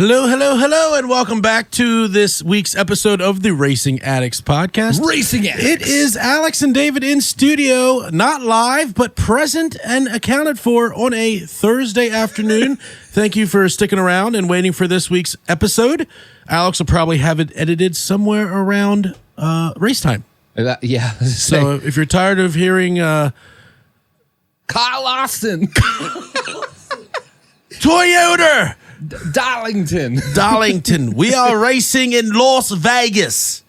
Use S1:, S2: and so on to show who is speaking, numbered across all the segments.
S1: Hello, hello, hello, and welcome back to this week's episode of the Racing Addicts Podcast.
S2: Racing Addicts.
S1: It is Alex and David in studio, not live, but present and accounted for on a Thursday afternoon. Thank you for sticking around and waiting for this week's episode. Alex will probably have it edited somewhere around race time.
S2: Yeah.
S1: So if you're tired of hearing
S2: Kyle Larson.
S1: Toyota
S2: Darlington.
S1: We are racing in Las Vegas.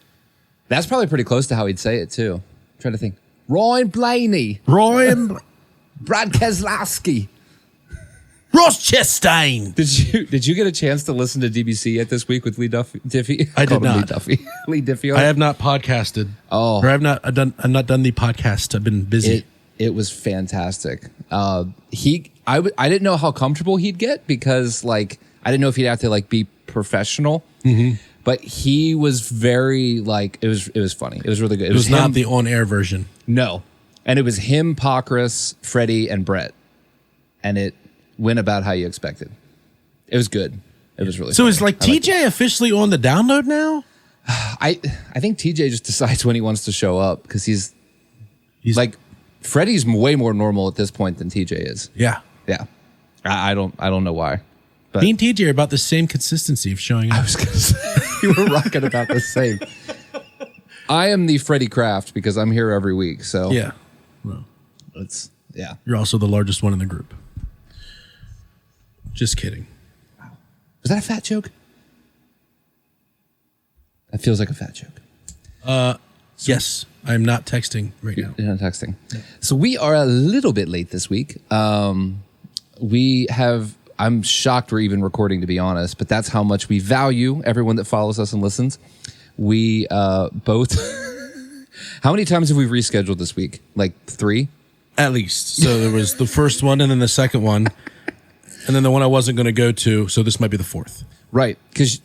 S2: That's probably pretty close to how he'd say it, too. I'm trying to think. Ryan Blaney.
S1: Ryan
S2: Brad Keselowski.
S1: Ross Chastain.
S2: Did you get a chance to listen to DBC yet this week with Lee Diffie?
S1: I did not.
S2: Lee Diffie.
S1: I have not podcasted.
S2: Oh,
S1: or I've not done the podcast. I've been busy.
S2: It was fantastic. I didn't know how comfortable he'd get because I didn't know if he'd have to be professional. Mm-hmm. But he was very it was funny. It was really good.
S1: It was not the on-air version.
S2: No, and it was him, Pockrass, Freddie, and Brett, and it went about how you expected. It was good. It was really.
S1: So
S2: funny.
S1: is TJ officially on the download now?
S2: I think TJ just decides when he wants to show up because he's Freddie's way more normal at this point than TJ is.
S1: Yeah.
S2: Yeah. I don't know why. But
S1: me and TJ are about the same consistency of showing up.
S2: I was going to say, you were rocking about the same. I am the Freddie Kraft because I'm here every week. So
S1: yeah. Well,
S2: yeah.
S1: You're also the largest one in the group. Just kidding.
S2: Wow. Was that a fat joke? That feels like a fat joke.
S1: Yes. I'm not texting right now.
S2: You're not texting. Yeah. So we are a little bit late this week. I'm shocked we're even recording, to be honest, but that's how much we value everyone that follows us and listens. We both, how many times have we rescheduled this week? 3?
S1: At least. So there was the first one and then the second one, and then the one I wasn't going to go to. So this might be the fourth.
S2: Right. Because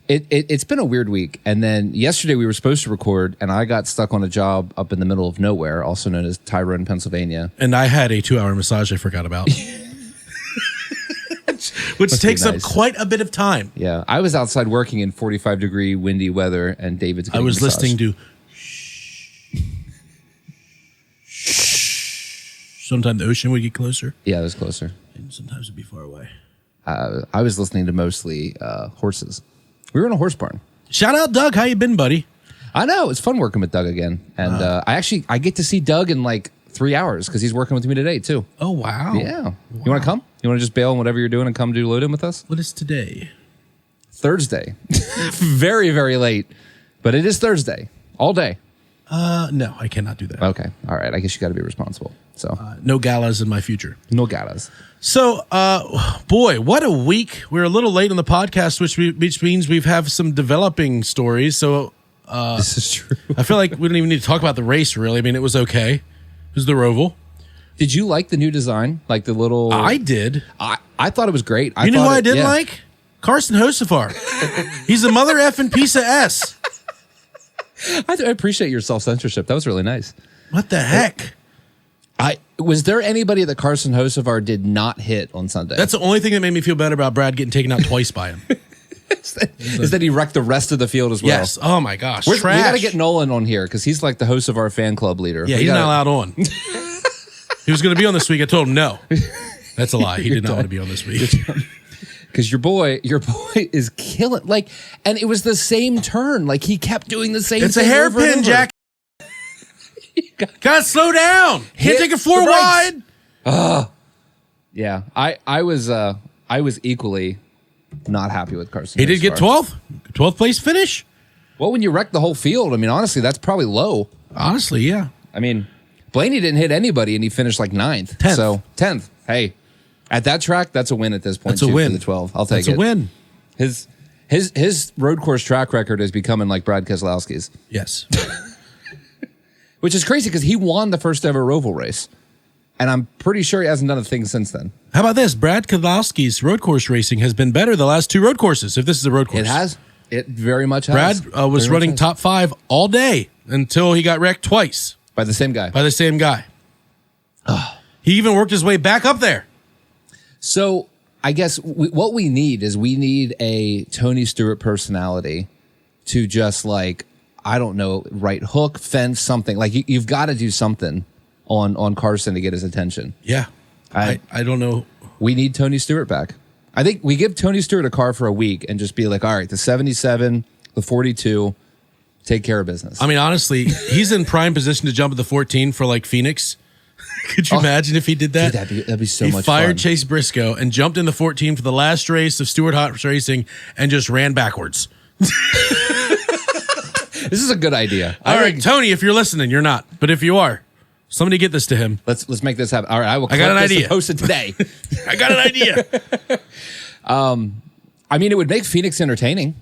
S2: it's been a weird week. And then yesterday we were supposed to record, and I got stuck on a job up in the middle of nowhere, also known as Tyrone, Pennsylvania.
S1: And I had a 2-hour massage I forgot about. Which takes up quite a bit of time.
S2: Yeah. I was outside working in 45-degree windy weather, and David's getting
S1: I was listening to sometimes the ocean would get closer.
S2: Yeah, it was closer.
S1: And sometimes it'd be far away.
S2: I was listening to mostly horses. We were in a horse barn.
S1: Shout out Doug. How you been, buddy?
S2: I know. It's fun working with Doug again. And I get to see Doug in 3 hours because he's working with me today, too.
S1: Oh, wow.
S2: Yeah. Wow. You want to come? You want to just bail on whatever you're doing and come do load in with us?
S1: What is today?
S2: Thursday. Very, very late. But it is Thursday. All day.
S1: No, I cannot do that.
S2: Okay. All right. I guess you got to be responsible. So
S1: no galas in my future.
S2: No galas.
S1: So, boy, what a week. We're a little late on the podcast, which means we have some developing stories. So
S2: this is true.
S1: I feel like we don't even need to talk about the race, really. I mean, it was okay. It was the Roval.
S2: Did you like the new design? Like the little...
S1: I did.
S2: I thought it was great.
S1: You know who I didn't like? Carson Hocevar. He's a mother effing piece of S.
S2: I appreciate your self-censorship. That was really nice.
S1: What the heck?
S2: Was there anybody that Carson Hocevar did not hit on Sunday?
S1: That's the only thing that made me feel better about Brad getting taken out twice by him.
S2: is that he wrecked the rest of the field as well.
S1: Yes. Oh, my gosh.
S2: We got to get Nolan on here because he's like the Hocevar fan club leader.
S1: Yeah, he's not allowed on. He was going to be on this week. I told him no. That's a lie. He did not want to be on this week.
S2: Because your boy is killing. And it was the same turn. He kept doing the same thing.
S1: It's a hairpin, Jack. Gotta slow down. Can't take it 4 wide.
S2: Yeah. I was equally not happy with Carson.
S1: He did get 12th. 12th place finish.
S2: Well, when you wreck the whole field, I mean, honestly, that's probably low.
S1: Honestly, yeah.
S2: I mean, Blaney didn't hit anybody, and he finished 9th.
S1: 10th.
S2: So 10th. Hey, at that track, that's a win at this point.
S1: That's a win.
S2: For the 12. I'll take it.
S1: That's a win.
S2: His road course track record is becoming like Brad Keselowski's.
S1: Yes.
S2: Which is crazy because he won the first ever Roval race. And I'm pretty sure he hasn't done a thing since then.
S1: How about this? Brad Keselowski's road course racing has been better the last 2 road courses, if this is a road course.
S2: It has. It very much has.
S1: Brad was running top 5 all day until he got wrecked twice.
S2: By the same guy.
S1: By the same guy. He even worked his way back up there.
S2: So I guess what we need is a Tony Stewart personality to just like, I don't know, right hook, fence, something. Like you've got to do something on Carson to get his attention.
S1: Yeah. I don't know.
S2: We need Tony Stewart back. I think we give Tony Stewart a car for a week and just be like, all right, the 77, the 42, take care of business.
S1: I mean, honestly, he's in prime position to jump at the 14 for like Phoenix. Could you imagine if he did that?
S2: Dude, that'd be so much fun.
S1: He fired Chase Briscoe and jumped in the 14 for the last race of Stewart Haas Racing and just ran backwards.
S2: This is a good idea.
S1: All right, Tony, if you're listening, you're not. But if you are, somebody get this to him.
S2: Let's make this happen. All right, I
S1: got an idea.
S2: And post it today.
S1: I got an idea.
S2: I mean, it would make Phoenix entertaining.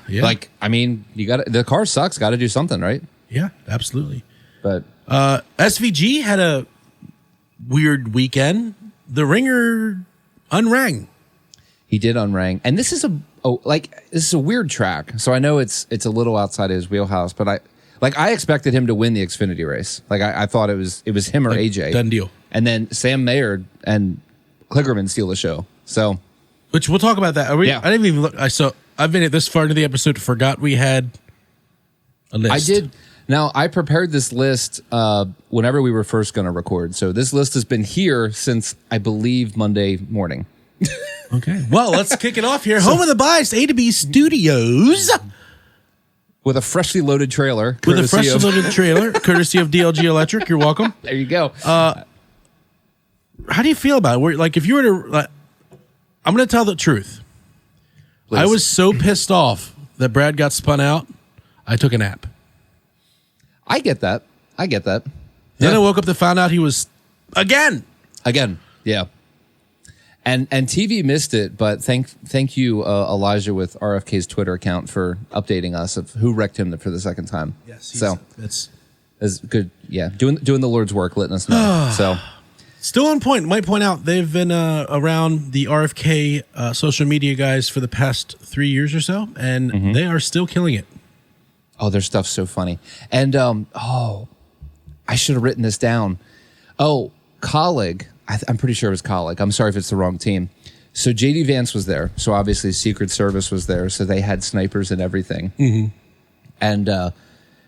S1: Yeah.
S2: Like, I mean, the car sucks. Got to do something, right?
S1: Yeah, absolutely.
S2: But
S1: SVG had a weird weekend. The ringer unrang.
S2: He did unrang, and this is a weird track. So I know it's a little outside his wheelhouse, but I expected him to win the Xfinity race. Like I thought it was him or AJ.
S1: Done deal.
S2: And then Sam Mayer and Kligerman steal the show. So,
S1: which we'll talk about that.
S2: Yeah.
S1: I didn't even look. I've made it this far into the episode, forgot we had a list.
S2: I did. Now, I prepared this list whenever we were first going to record. So this list has been here since, I believe, Monday morning.
S1: Okay. Well, let's kick it off here. Home of the Biased A to B Studios.
S2: With a freshly loaded trailer.
S1: With a freshly loaded trailer, courtesy of DLG Electric. You're welcome.
S2: There you go.
S1: How do you feel about it? Like, if you were to... I'm going to tell the truth. Please. I was so pissed off that Brad got spun out, I took a nap.
S2: I get that.
S1: Then
S2: Yeah.
S1: I woke up to find out he was again.
S2: Yeah. And TV missed it, but thank you, Elijah, with RFK's Twitter account for updating us of who wrecked him for the second time.
S1: Yes,
S2: so
S1: it's
S2: good. Yeah, doing the Lord's work, letting us know. So
S1: still on point. Might point out they've been around the RFK social media guys for the past 3 years or so, and they are still killing it.
S2: Oh, their stuff's so funny. And I should have written this down. Oh, colleague. I'm pretty sure it was colleague. I'm sorry if it's the wrong team. So JD Vance was there. So obviously Secret Service was there. So they had snipers and everything. Mm-hmm. And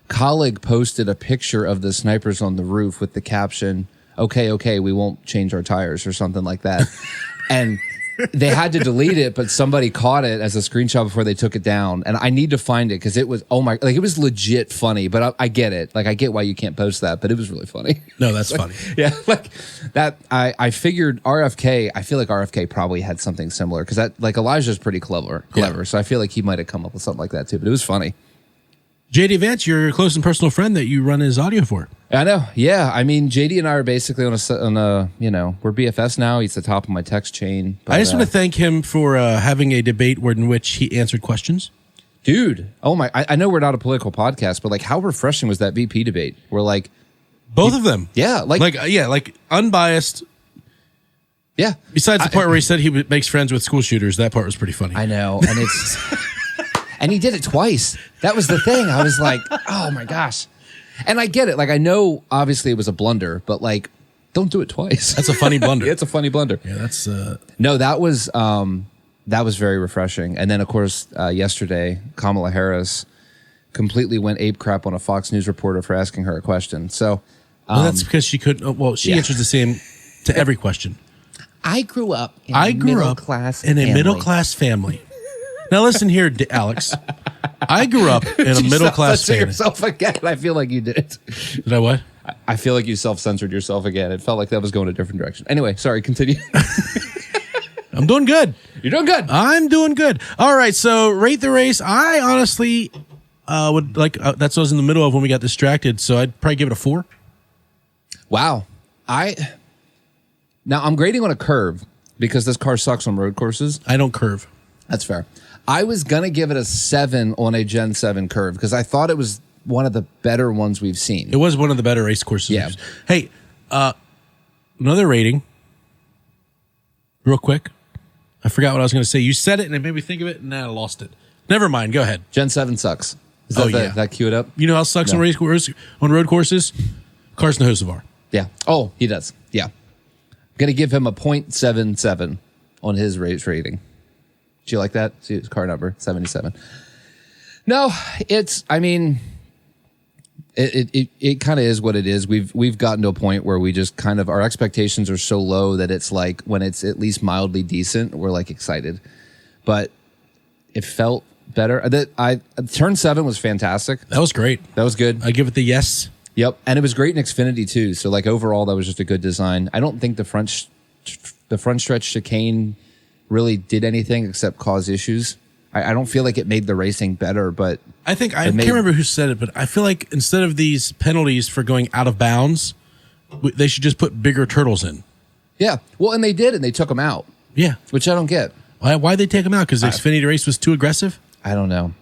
S2: colleague posted a picture of the snipers on the roof with the caption, okay, we won't change our tires or something like that. And they had to delete it, but somebody caught it as a screenshot before they took it down. And I need to find it because it was, it was legit funny, but I get it. Like, I get why you can't post that, but it was really funny.
S1: No, that's funny.
S2: Yeah, like that. I figured RFK, I feel like RFK probably had something similar because that, like, Elijah's pretty clever. Yeah. So I feel like he might have come up with something like that too, but it was funny.
S1: JD Vance, your close and personal friend that you run his audio for.
S2: I know. Yeah. I mean, JD and I are basically on a we're BFFs now. He's the top of my text chain. But,
S1: I just want to thank him for having a debate in which he answered questions.
S2: Dude. Oh my, I know we're not a political podcast, but like how refreshing was that VP debate? We're like,
S1: both of them.
S2: Yeah.
S1: Like unbiased.
S2: Yeah.
S1: Besides the part where he said he makes friends with school shooters, that part was pretty funny.
S2: I know. And it's, and he did it twice. That was the thing. I was like, oh my gosh. And I get it. Like, I know obviously it was a blunder, but like, don't do it twice.
S1: That's a funny blunder.
S2: It's a funny blunder.
S1: Yeah, that's
S2: No, that was very refreshing. And then of course, yesterday, Kamala Harris completely went ape crap on a Fox News reporter for asking her a question. So
S1: that's because she couldn't. She answers the same to every question.
S2: I grew up in a middle class family.
S1: Now listen here, Alex. I grew up in a middle class family.
S2: Yourself again. I feel like you did it.
S1: Did I what?
S2: I feel like you self-censored yourself again. It felt like that was going a different direction. Anyway, sorry. Continue.
S1: I'm doing good.
S2: You're doing good.
S1: I'm doing good. All right. So rate the race. I honestly would like. That's what I was in the middle of when we got distracted. So I'd probably give it a 4.
S2: Wow. Now I'm grading on a curve because this car sucks on road courses.
S1: I don't curve.
S2: That's fair. I was going to give it a 7 on a Gen 7 curve because I thought it was one of the better ones we've seen.
S1: It was one of the better race courses.
S2: Yeah.
S1: Hey, another rating. Real quick. I forgot what I was going to say. You said it and it made me think of it and then I lost it. Never mind. Go ahead.
S2: Gen 7 sucks. Is that queued up?
S1: You know how it sucks on road courses? Carson Hocevar.
S2: Yeah. Oh, he does. Yeah. I'm going to give him a 0.77 on his race rating. Do you like that? See his car number 77. No, it's. I mean, it kind of is what it is. We've gotten to a point where we just kind of our expectations are so low that it's like when it's at least mildly decent, we're like excited. But it felt better. Turn 7 was fantastic.
S1: That was great.
S2: That was good.
S1: I give it the yes.
S2: Yep, and it was great in Xfinity too. So like overall, that was just a good design. I don't think the front stretch chicane really did anything except cause issues. I don't feel like it made the racing better, but
S1: I think I can't remember who said it, but I feel like instead of these penalties for going out of bounds, they should just put bigger turtles in.
S2: Yeah, well, and they did, and they took them out.
S1: Yeah,
S2: which I don't get.
S1: Why'd they take them out? Because the Xfinity race was too aggressive?
S2: I don't know.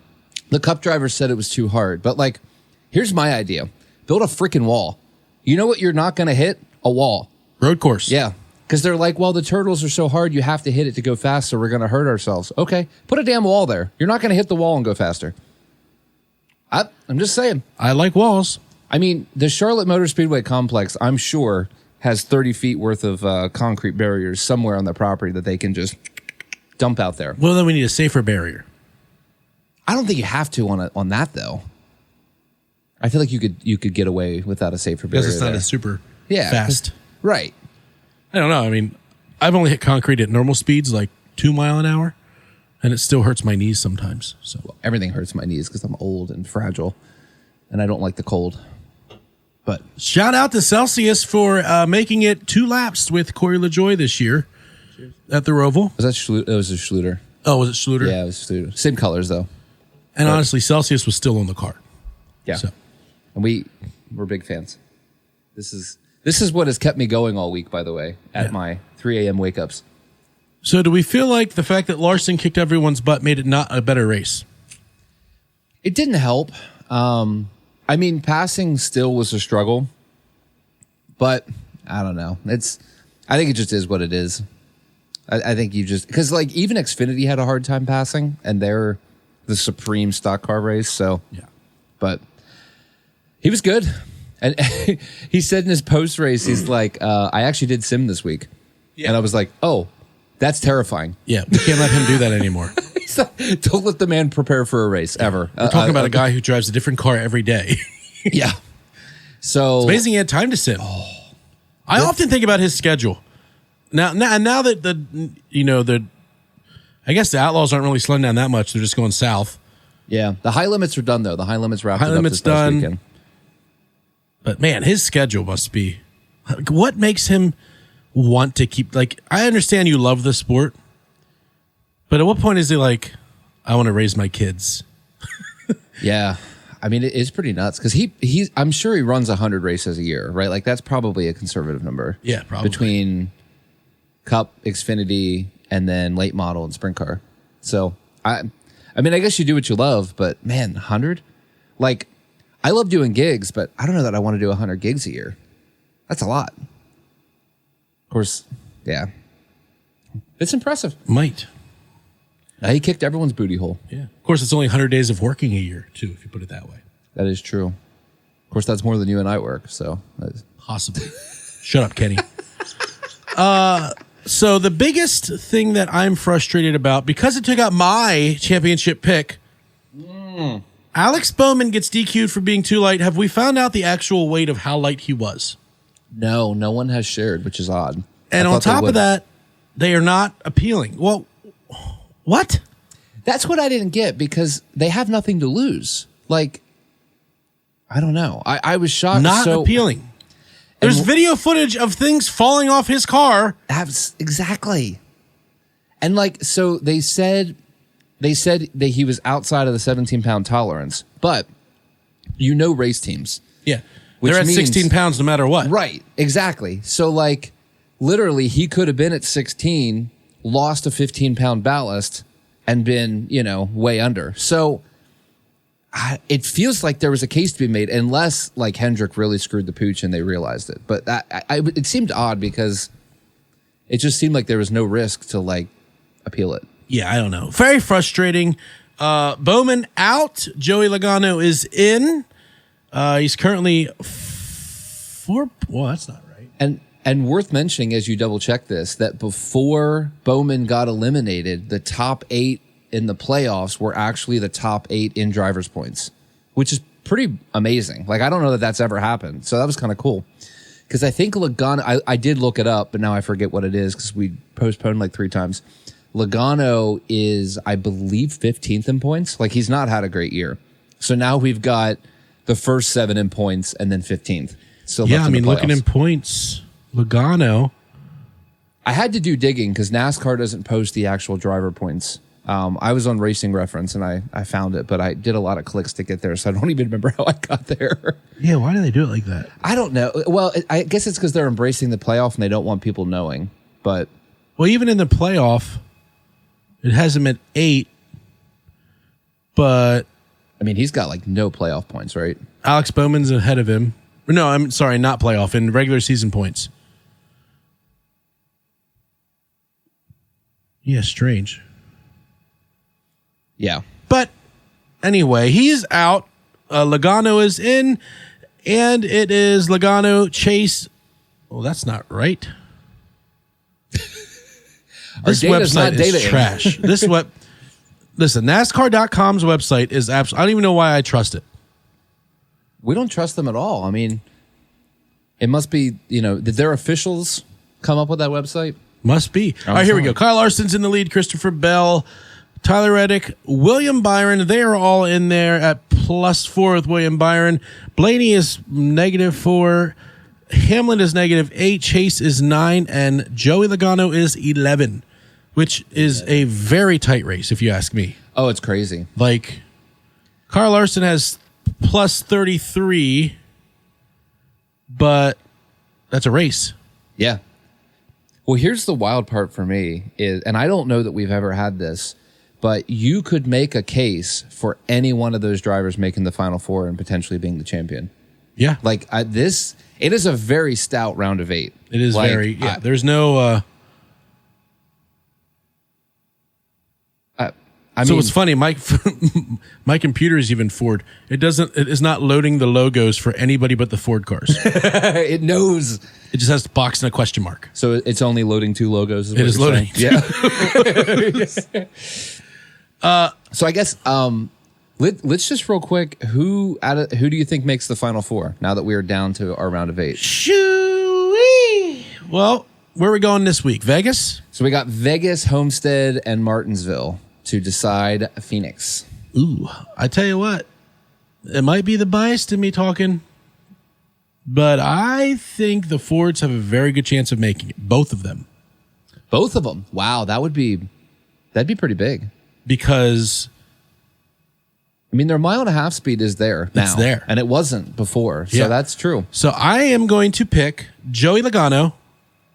S2: The Cup driver said it was too hard, but like, here's my idea: build a freaking wall. You know what? You're not going to hit a wall.
S1: Road course.
S2: Yeah. Because they're like, well, the turtles are so hard, you have to hit it to go faster. We're going to hurt ourselves. Okay, put a damn wall there. You're not going to hit the wall and go faster. I'm just saying.
S1: I like walls.
S2: I mean, the Charlotte Motor Speedway complex, I'm sure, has 30 feet worth of concrete barriers somewhere on the property that they can just dump out there.
S1: Well, then we need a safer barrier.
S2: I don't think you have to on that, though. I feel like you could get away without a safer barrier.
S1: Because it's not
S2: there.
S1: as super
S2: Yeah,
S1: fast.
S2: Right.
S1: I don't know. I mean, I've only hit concrete at normal speeds, like 2 miles an hour, and it still hurts my knees sometimes. So
S2: well, everything hurts my knees because I'm old and fragile, and I don't like the cold. But
S1: shout out to Celsius for making it 2 laps with Corey LaJoie this year at the Roval.
S2: Was that Schluter? It was a Schluter.
S1: Oh, was it Schluter?
S2: Yeah, it was Schluter. Same colors though.
S1: And honestly, Celsius was still on the car.
S2: Yeah,
S1: so.
S2: And we're big fans. This is what has kept me going all week, by the way, at my 3 a.m. wake-ups.
S1: So do we feel like the fact that Larson kicked everyone's butt made it not a better race?
S2: It didn't help. I mean, passing still was a struggle, but I don't know. I think it just is what it is. I think you just... Because, like, even Xfinity had a hard time passing, and they're the supreme stock car race, so...
S1: Yeah.
S2: But he was good. And he said in his post race, he's like, I actually did sim this week. Yeah. And I was like, oh, that's terrifying.
S1: Yeah, we can't let him do that anymore.
S2: Don't let the man prepare for a race ever.
S1: We're talking about a guy who drives a different car every day.
S2: Yeah. So
S1: it's amazing he had time to sim. I often think about his schedule. Now that I guess the Outlaws aren't really slowing down that much. They're just going south.
S2: Yeah. The high limits are done, though. The high limits wrapped up this
S1: done.
S2: weekend.
S1: But man, his schedule must be. What makes him want to keep? Like, I understand you love the sport, but at what point is he like, I want to raise my kids?
S2: Yeah, I mean, it is pretty nuts because he's. I'm sure he runs 100 races a year, right? Like that's probably a conservative number.
S1: Yeah, probably
S2: between Cup, Xfinity, and then late model and sprint car. So I mean, I guess you do what you love, but man, 100, like. I love doing gigs, but I don't know that I want to do 100 gigs a year. That's a lot. Of course, yeah. It's impressive.
S1: Might.
S2: He kicked everyone's booty hole.
S1: Yeah. Of course, it's only 100 days of working a year, too, if you put it that way.
S2: That is true. Of course, that's more than you and I work, so.
S1: Possibly. Shut up, Kenny. So the biggest thing that I'm frustrated about, because it took out my championship pick, Alex Bowman gets DQ'd for being too light. Have we found out the actual weight of how light he was?
S2: No one has shared, which is odd.
S1: And on top of that, they are not appealing. Well, what?
S2: That's what I didn't get because they have nothing to lose. Like, I don't know. I was shocked.
S1: Not appealing. There's video footage of things falling off his car.
S2: Exactly. And like, so they said that he was outside of the 17-pound tolerance, but race teams.
S1: Yeah. They're at 16 pounds no matter what.
S2: Right. Exactly. So like literally he could have been at 16, lost a 15-pound ballast and been, way under. So it feels like there was a case to be made unless like Hendrick really screwed the pooch and they realized it. But it seemed odd because it just seemed like there was no risk to like appeal it.
S1: Yeah, I don't know. Very frustrating. Bowman out. Joey Logano is in. He's currently well, that's not right.
S2: And And worth mentioning as you double check this, that before Bowman got eliminated, the top 8 in the playoffs were actually the top 8 in drivers' points, which is pretty amazing. Like, I don't know that that's ever happened. So that was kind of cool. Because I think Logano, I did look it up, but now I forget what it is because we postponed like 3 times. Logano is, I believe, 15th in points. Like, he's not had a great year. So now we've got the first 7 in points and then 15th. So
S1: yeah, I mean, looking in points, Logano.
S2: I had to do digging because NASCAR doesn't post the actual driver points. I was on Racing Reference and I found it, but I did a lot of clicks to get there, so I don't even remember how I got there.
S1: Yeah, why do they do it like that?
S2: I don't know. Well, I guess it's because they're embracing the playoff and they don't want people knowing. But
S1: well, even in the playoff, it has him at 8, but
S2: I mean, he's got like no playoff points, right?
S1: Alex Bowman's ahead of him. No, I'm sorry, not playoff, in regular season points. Yeah, strange.
S2: Yeah.
S1: But anyway, he's out. Logano is in, and it is Logano Chase. Well, that's not right. This website is trash. Listen, NASCAR.com's website is absolutely. I don't even know why I trust it.
S2: We don't trust them at all. I mean, it must be, did their officials come up with that website?
S1: Must be. All right, here we go. Kyle Larson's in the lead. Christopher Bell, Tyler Reddick, William Byron. They are all in there at +4 with William Byron. Blaney is -4. Hamlin is -8. Chase is 9. And Joey Logano is 11, which is a very tight race, if you ask me.
S2: Oh, it's crazy.
S1: Like, Kyle Larson has +33, but that's a race.
S2: Yeah. Well, here's the wild part for me is, and I don't know that we've ever had this, but you could make a case for any one of those drivers making the Final Four and potentially being the champion.
S1: Yeah.
S2: Like it is a very stout round of 8.
S1: It is there's no, so it's funny, my computer is even Ford. It is not loading the logos for anybody but the Ford cars.
S2: It knows.
S1: It just has a box and a question mark.
S2: So it's only loading 2 logos.
S1: It is loading.
S2: Yeah. So I guess let's just real quick. Who do you think makes the Final Four now that we are down to our round of 8?
S1: Shoo-wee. Well, where are we going this week? Vegas?
S2: So we got Vegas, Homestead, and Martinsville to decide Phoenix.
S1: Ooh, I tell you what, it might be the bias to me talking, but I think the Fords have a very good chance of making it. Both of them.
S2: Both of them. Wow, that'd be pretty big.
S1: Because
S2: I mean, their 1.5 mile speed is there now.
S1: It's there.
S2: And it wasn't before. So that's true.
S1: So I am going to pick Joey Logano,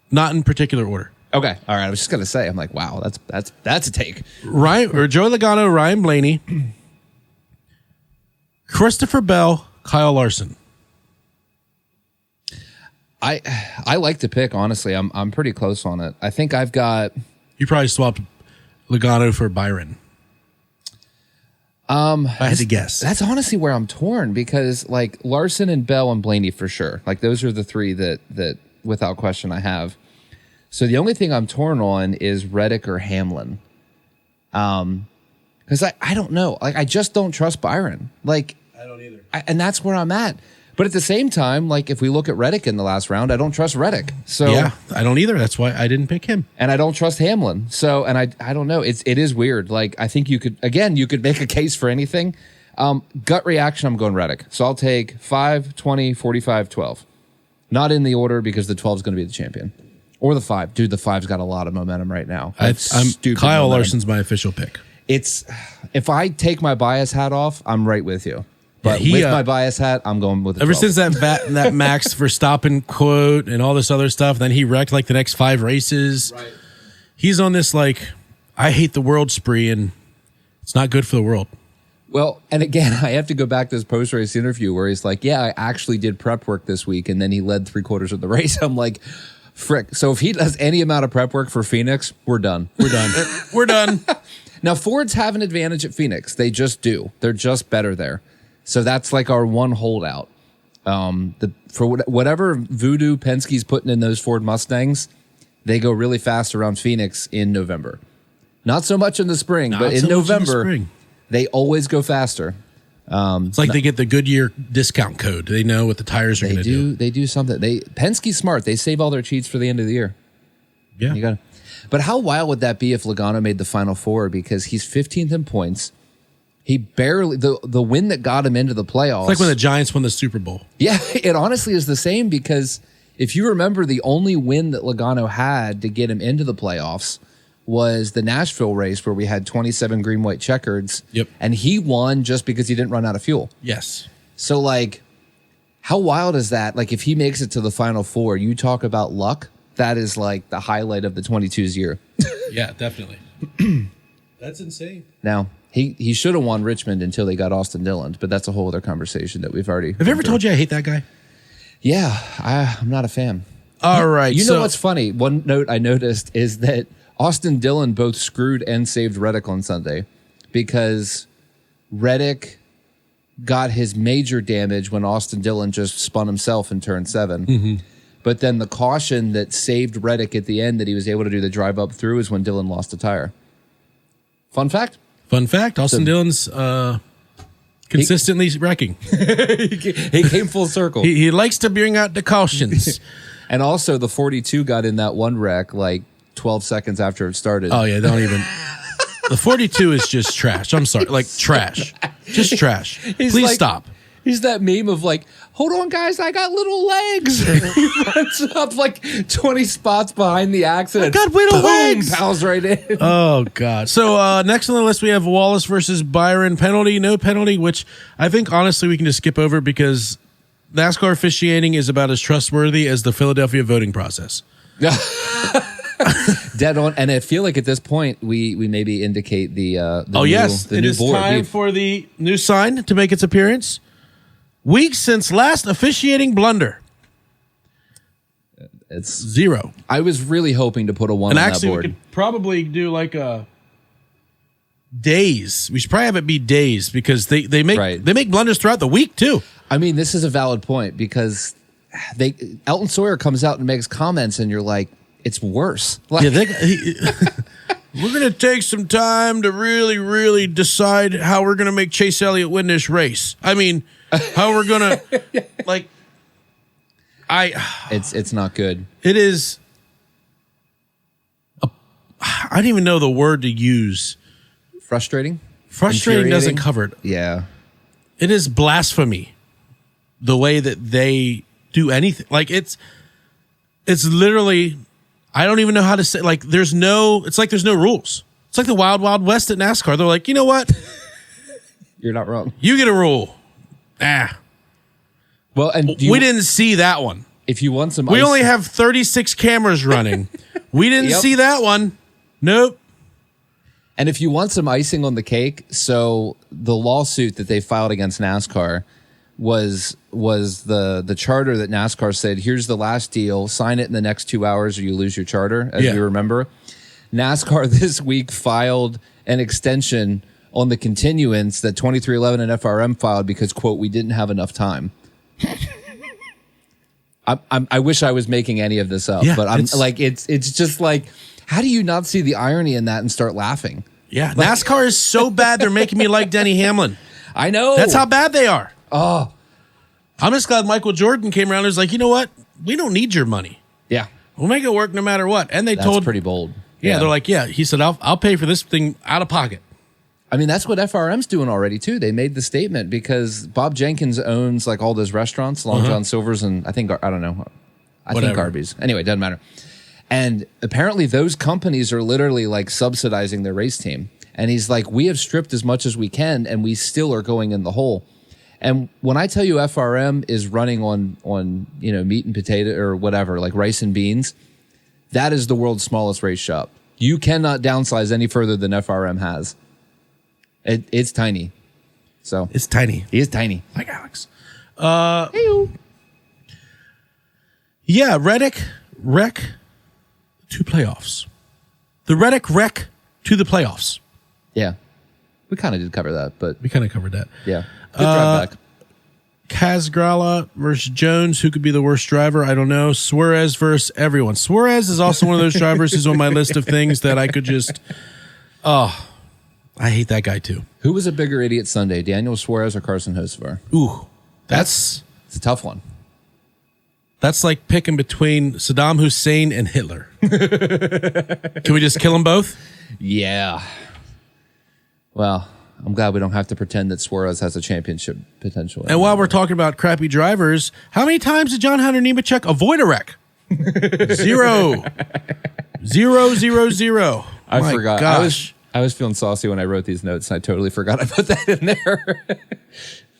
S1: not in particular order.
S2: Okay. All right. I was just going to say, I'm like, wow, that's a take.
S1: Joey Logano, Ryan Blaney, Christopher Bell, Kyle Larson.
S2: I like to pick, honestly. I'm pretty close on it. I think I've got.
S1: You probably swapped Logano for Byron. I had to guess.
S2: That's honestly where I'm torn because like Larson and Bell and Blaney for sure. Like those are the 3 that without question I have. So the only thing I'm torn on is Reddick or Hamlin. Because I don't know. Like I just don't trust Byron. Like
S1: I don't either.
S2: And that's where I'm at. But at the same time, like if we look at Reddick in the last round, I don't trust Reddick. So
S1: yeah, I don't either. That's why I didn't pick him.
S2: And I don't trust Hamlin. So and I don't know. It is weird. Like I think you could make a case for anything. Gut reaction, I'm going Reddick. So I'll take 5, 20, 45, 12. Not in the order because the 12 is going to be the champion. Or the 5. Dude, the 5's got a lot of momentum right now.
S1: Kyle Larson's my official pick.
S2: If I take my bias hat off, I'm right with you. But with my bias hat, I'm going with the 12.
S1: Ever since that Max Verstappen quote and all this other stuff, then he wrecked like the next 5 races.
S2: Right.
S1: He's on this like, I hate the world spree, and it's not good for the world.
S2: Well, and again, I have to go back to his post-race interview where he's like, yeah, I actually did prep work this week, and then he led 3/4 of the race. I'm like, frick. So if he does any amount of prep work for Phoenix, we're done. We're done.
S1: We're done.
S2: Now, Fords have an advantage at Phoenix. They just do. They're just better there. So that's like our one holdout. Whatever voodoo Penske's putting in those Ford Mustangs, they go really fast around Phoenix in November. Not so much in the spring, but in November, they always go faster.
S1: It's like they get the Goodyear discount code. They know what the tires are going to do.
S2: They do something. Penske's smart. They save all their cheats for the end of the year.
S1: Yeah.
S2: But how wild would that be if Logano made the Final Four? Because he's 15th in points. He barely the win that got him into the playoffs.
S1: It's like when the Giants won the Super Bowl.
S2: Yeah, it honestly is the same because if you remember, the only win that Logano had to get him into the playoffs was the Nashville race where we had 27 green, white checkers.
S1: Yep.
S2: And he won just because he didn't run out of fuel.
S1: Yes.
S2: So, like, how wild is that? Like, if he makes it to the Final Four, you talk about luck. That is, like, the highlight of the 22's year.
S1: Yeah, definitely. That's insane.
S2: Now, he should have won Richmond until they got Austin Dillon, but that's a whole other conversation that we've already...
S1: Have I ever told you I hate that guy?
S2: Yeah, I'm not a fan.
S1: All right.
S2: You know what's funny? One note I noticed is that Austin Dillon both screwed and saved Reddick on Sunday because Reddick got his major damage when Austin Dillon just spun himself in turn 7.
S1: Mm-hmm.
S2: But then the caution that saved Reddick at the end that he was able to do the drive up through is when Dillon lost a tire. Fun fact.
S1: Austin Dillon's consistently wrecking.
S2: He came full circle.
S1: He likes to bring out the cautions.
S2: And also the 42 got in that one wreck like 12 seconds after it started.
S1: Oh, yeah, don't even. The 42 is just trash. I'm sorry. Like, trash. Just trash. Please stop.
S2: He's that meme of like, hold on, guys, I got little legs. He runs up like 20 spots behind the accident.
S1: I got little legs.
S2: Pals right in.
S1: Oh, God. So next on the list, we have Wallace versus Byron. Penalty, no penalty, which I think, honestly, we can just skip over because NASCAR officiating is about as trustworthy as the Philadelphia voting process.
S2: Dead on. And I feel like at this point, we maybe indicate the
S1: it
S2: new
S1: is
S2: board.
S1: Time for the new sign to make its appearance. Weeks since last officiating blunder.
S2: It's
S1: 0.
S2: I was really hoping to put a 1
S1: and
S2: on
S1: actually,
S2: that board.
S1: we could probably do like a days. We should probably have it be days because they make blunders throughout the week too.
S2: I mean, this is a valid point because Elton Sawyer comes out and makes comments, and you're like, it's worse. Like,
S1: we're going to take some time to really, really decide how we're going to make Chase Elliott win this race. I mean, how we're going to,
S2: it's not good.
S1: It is, I don't even know the word to use.
S2: Frustrating?
S1: Frustrating doesn't cover it.
S2: Yeah.
S1: It is blasphemy, the way that they do anything. Like, it's literally... I don't even know how to say, like, there's no rules. It's like the Wild Wild West at NASCAR. They're like, you know what?
S2: You're not wrong.
S1: You get a rule.
S2: Well, and
S1: we didn't see that one.
S2: If you want some
S1: we only have 36 cameras running. We didn't see that one. Nope.
S2: And if you want some icing on the cake, so the lawsuit that they filed against NASCAR was the charter that NASCAR said, here's the last deal, sign it in the next 2 hours or you lose your charter, as you remember. NASCAR this week filed an extension on the continuance that 2311 and FRM filed because, quote, we didn't have enough time. I wish I was making any of this up, but I'm like, it's just like, how do you not see the irony in that and start laughing?
S1: Yeah, NASCAR is so bad they're making me like Denny Hamlin.
S2: I know.
S1: That's how bad they are.
S2: Oh,
S1: I'm just glad Michael Jordan came around and was like, you know what? We don't need your money.
S2: Yeah.
S1: We'll make it work no matter what. And
S2: That's pretty bold.
S1: Yeah, they're like, he said, I'll pay for this thing out of pocket.
S2: I mean, that's what FRM's doing already, too. They made the statement because Bob Jenkins owns like all those restaurants, Long John Silver's and I think Arby's. Anyway, doesn't matter. And apparently those companies are literally like subsidizing their race team. And he's like, we have stripped as much as we can and we still are going in the hole. And when I tell you FRM is running on meat and potato or whatever, like rice and beans, that is the world's smallest race shop. You cannot downsize any further than FRM has. It's tiny. So
S1: it's tiny.
S2: He is tiny.
S1: Like Alex. Yeah, Reddick wreck to playoffs. The Reddick wreck to the playoffs.
S2: Yeah. We kind of did cover that, but
S1: we kind of covered that.
S2: Yeah. Good drive back.
S1: Casgrala versus Jones. Who could be the worst driver? I don't know. Suarez versus everyone. Suarez is also one of those drivers who's on my list of things that I could just... Oh, I hate that guy too.
S2: Who was a bigger idiot Sunday, Daniel Suarez or Carson Hocevar?
S1: Ooh, it's
S2: a tough one.
S1: That's like picking between Saddam Hussein and Hitler. Can we just kill them both?
S2: Yeah. Well, I'm glad we don't have to pretend that Suarez has a championship potential.
S1: And while we're talking about crappy drivers, how many times did John Hunter Nemechek avoid a wreck? 0. 0, 0, 0.
S2: I forgot. Gosh. I was feeling saucy when I wrote these notes, and I totally forgot I put that in there.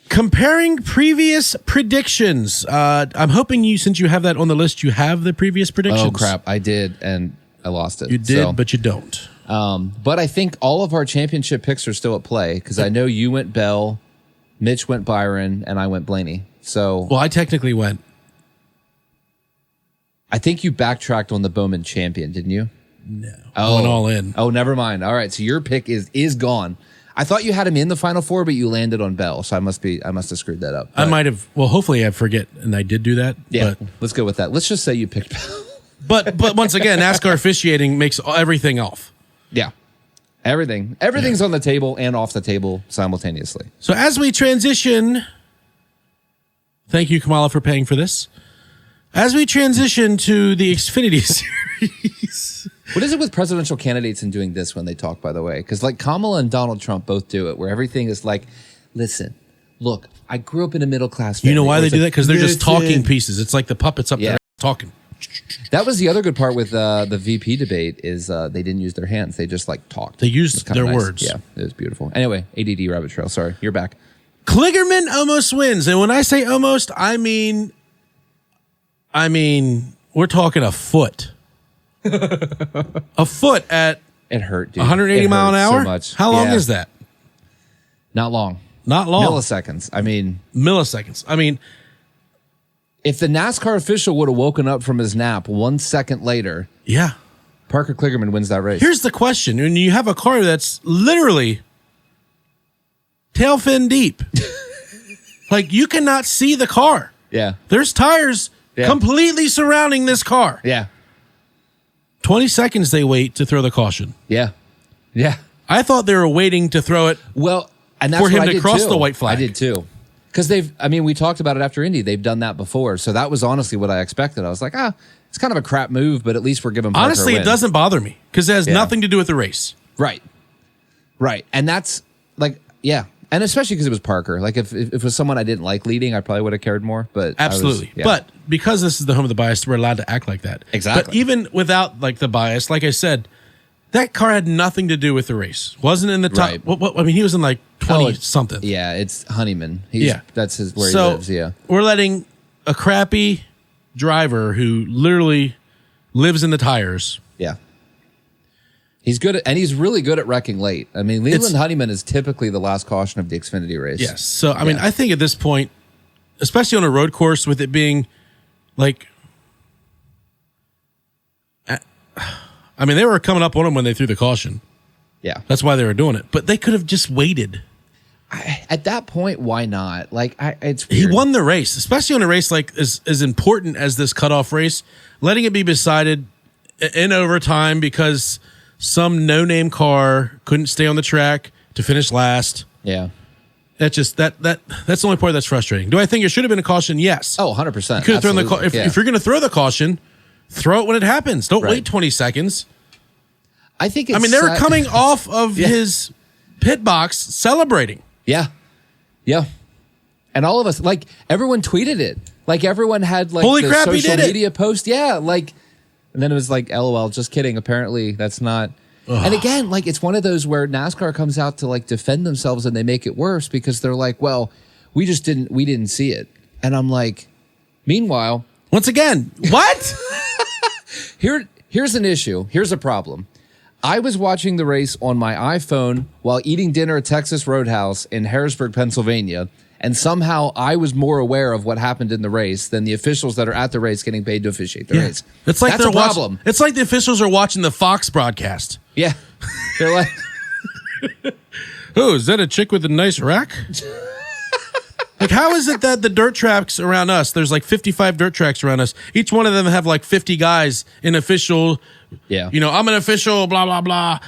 S1: Comparing previous predictions. I'm hoping you, since you have that on the list, you have the previous predictions.
S2: Oh, crap. I did, and I lost it.
S1: You did, but you don't.
S2: But I think all of our championship picks are still at play because I know you went Bell, Mitch went Byron, and I went Blaney. So,
S1: well, I technically went.
S2: I think you backtracked on the Bowman champion, didn't you?
S1: No. I went all in.
S2: Oh, never mind. All right, so your pick is gone. I thought you had him in the Final Four, but you landed on Bell, so I must have screwed that up. But,
S1: I might have. Well, hopefully I forget, and I did do that.
S2: Yeah, let's go with that. Let's just say you picked Bell.
S1: But once again, NASCAR officiating makes everything off.
S2: Yeah. Everything's on the table and off the table simultaneously.
S1: So as we transition, thank you, Kamala, for paying for this. As we transition to the Xfinity Series.
S2: What is it with presidential candidates and doing this when they talk, by the way? Because like Kamala and Donald Trump both do it, where everything is like, listen, look, I grew up in a middle class family.
S1: You know why they do that? Because they're just talking pieces. It's like the puppets up there talking.
S2: That was the other good part with the VP debate is they didn't use their hands. They just like talked.
S1: They used their words.
S2: Yeah, it was beautiful. Anyway, ADD rabbit trail. Sorry, you're back.
S1: Kligerman almost wins. And when I say almost, I mean, we're talking a foot. A foot at
S2: it hurt, dude.
S1: 180 mile an hour?
S2: So much.
S1: How long is that?
S2: Not long.
S1: Milliseconds.
S2: Milliseconds. If the NASCAR official would have woken up from his nap 1 second later, Parker Kligerman wins that race.
S1: Here's the question. When you have a car that's literally tail fin deep, like you cannot see the car.
S2: Yeah.
S1: There's tires completely surrounding this car.
S2: Yeah.
S1: 20 seconds they wait to throw the caution.
S2: Yeah. Yeah.
S1: I thought they were waiting to throw it
S2: and that's
S1: for him to cross the white flag.
S2: I did too. Because we talked about it after Indy. They've done that before. So that was honestly what I expected. I was like, it's kind of a crap move, but at least we're giving Parker
S1: honestly,
S2: a win.
S1: It doesn't bother me because it has nothing to do with the race.
S2: Right. And that's like, and especially because it was Parker. Like if it was someone I didn't like leading, I probably would have cared more. But
S1: absolutely. But because this is the home of the bias, we're allowed to act like that.
S2: Exactly.
S1: But even without like the bias, like I said, that car had nothing to do with the race. Wasn't in the top.
S2: Right.
S1: He was in like 20 something.
S2: Yeah, it's Honeyman. That's where he lives. Yeah.
S1: We're letting a crappy driver who literally lives in the tires.
S2: Yeah. He's he's really good at wrecking late. Leland Honeyman is typically the last caution of the Xfinity race.
S1: Yes. So, I think at this point, especially on a road course with it being like, they were coming up on him when they threw the caution.
S2: Yeah.
S1: That's why they were doing it. But they could have just waited.
S2: At that point, why not? It's weird.
S1: He won the race, especially on a race like as important as this cutoff race, letting it be decided in overtime because some no-name car couldn't stay on the track to finish last.
S2: Yeah.
S1: That's just that's the only part that's frustrating. Do I think it should have been a caution? Yes.
S2: Oh, 100%.
S1: Could have thrown the if you're going to throw the caution, throw it when it happens. Don't wait 20 seconds.
S2: I think
S1: they were coming off of his pit box celebrating.
S2: Yeah. Yeah. And all of us, everyone tweeted it. Everyone had
S1: holy crap,
S2: social
S1: he did
S2: media post. Yeah. And then it was LOL, just kidding. Apparently that's not. Ugh. And again, it's one of those where NASCAR comes out to defend themselves and they make it worse because they're like, well, we didn't see it. And I'm like, meanwhile.
S1: Once again, what?
S2: Here's an issue. Here's a problem. I was watching the race on my iPhone while eating dinner at Texas Roadhouse in Harrisburg, Pennsylvania, and somehow I was more aware of what happened in the race than the officials that are at the race getting paid to officiate the race.
S1: It's like
S2: that's a problem.
S1: It's like the officials are watching the Fox broadcast.
S2: Yeah. They're like,
S1: oh, is that a chick with a nice rack? Like, how is it that the dirt tracks around us, there's like 55 dirt tracks around us. Each one of them have like 50 guys in official.
S2: Yeah.
S1: You know, I'm an official, blah, blah, blah.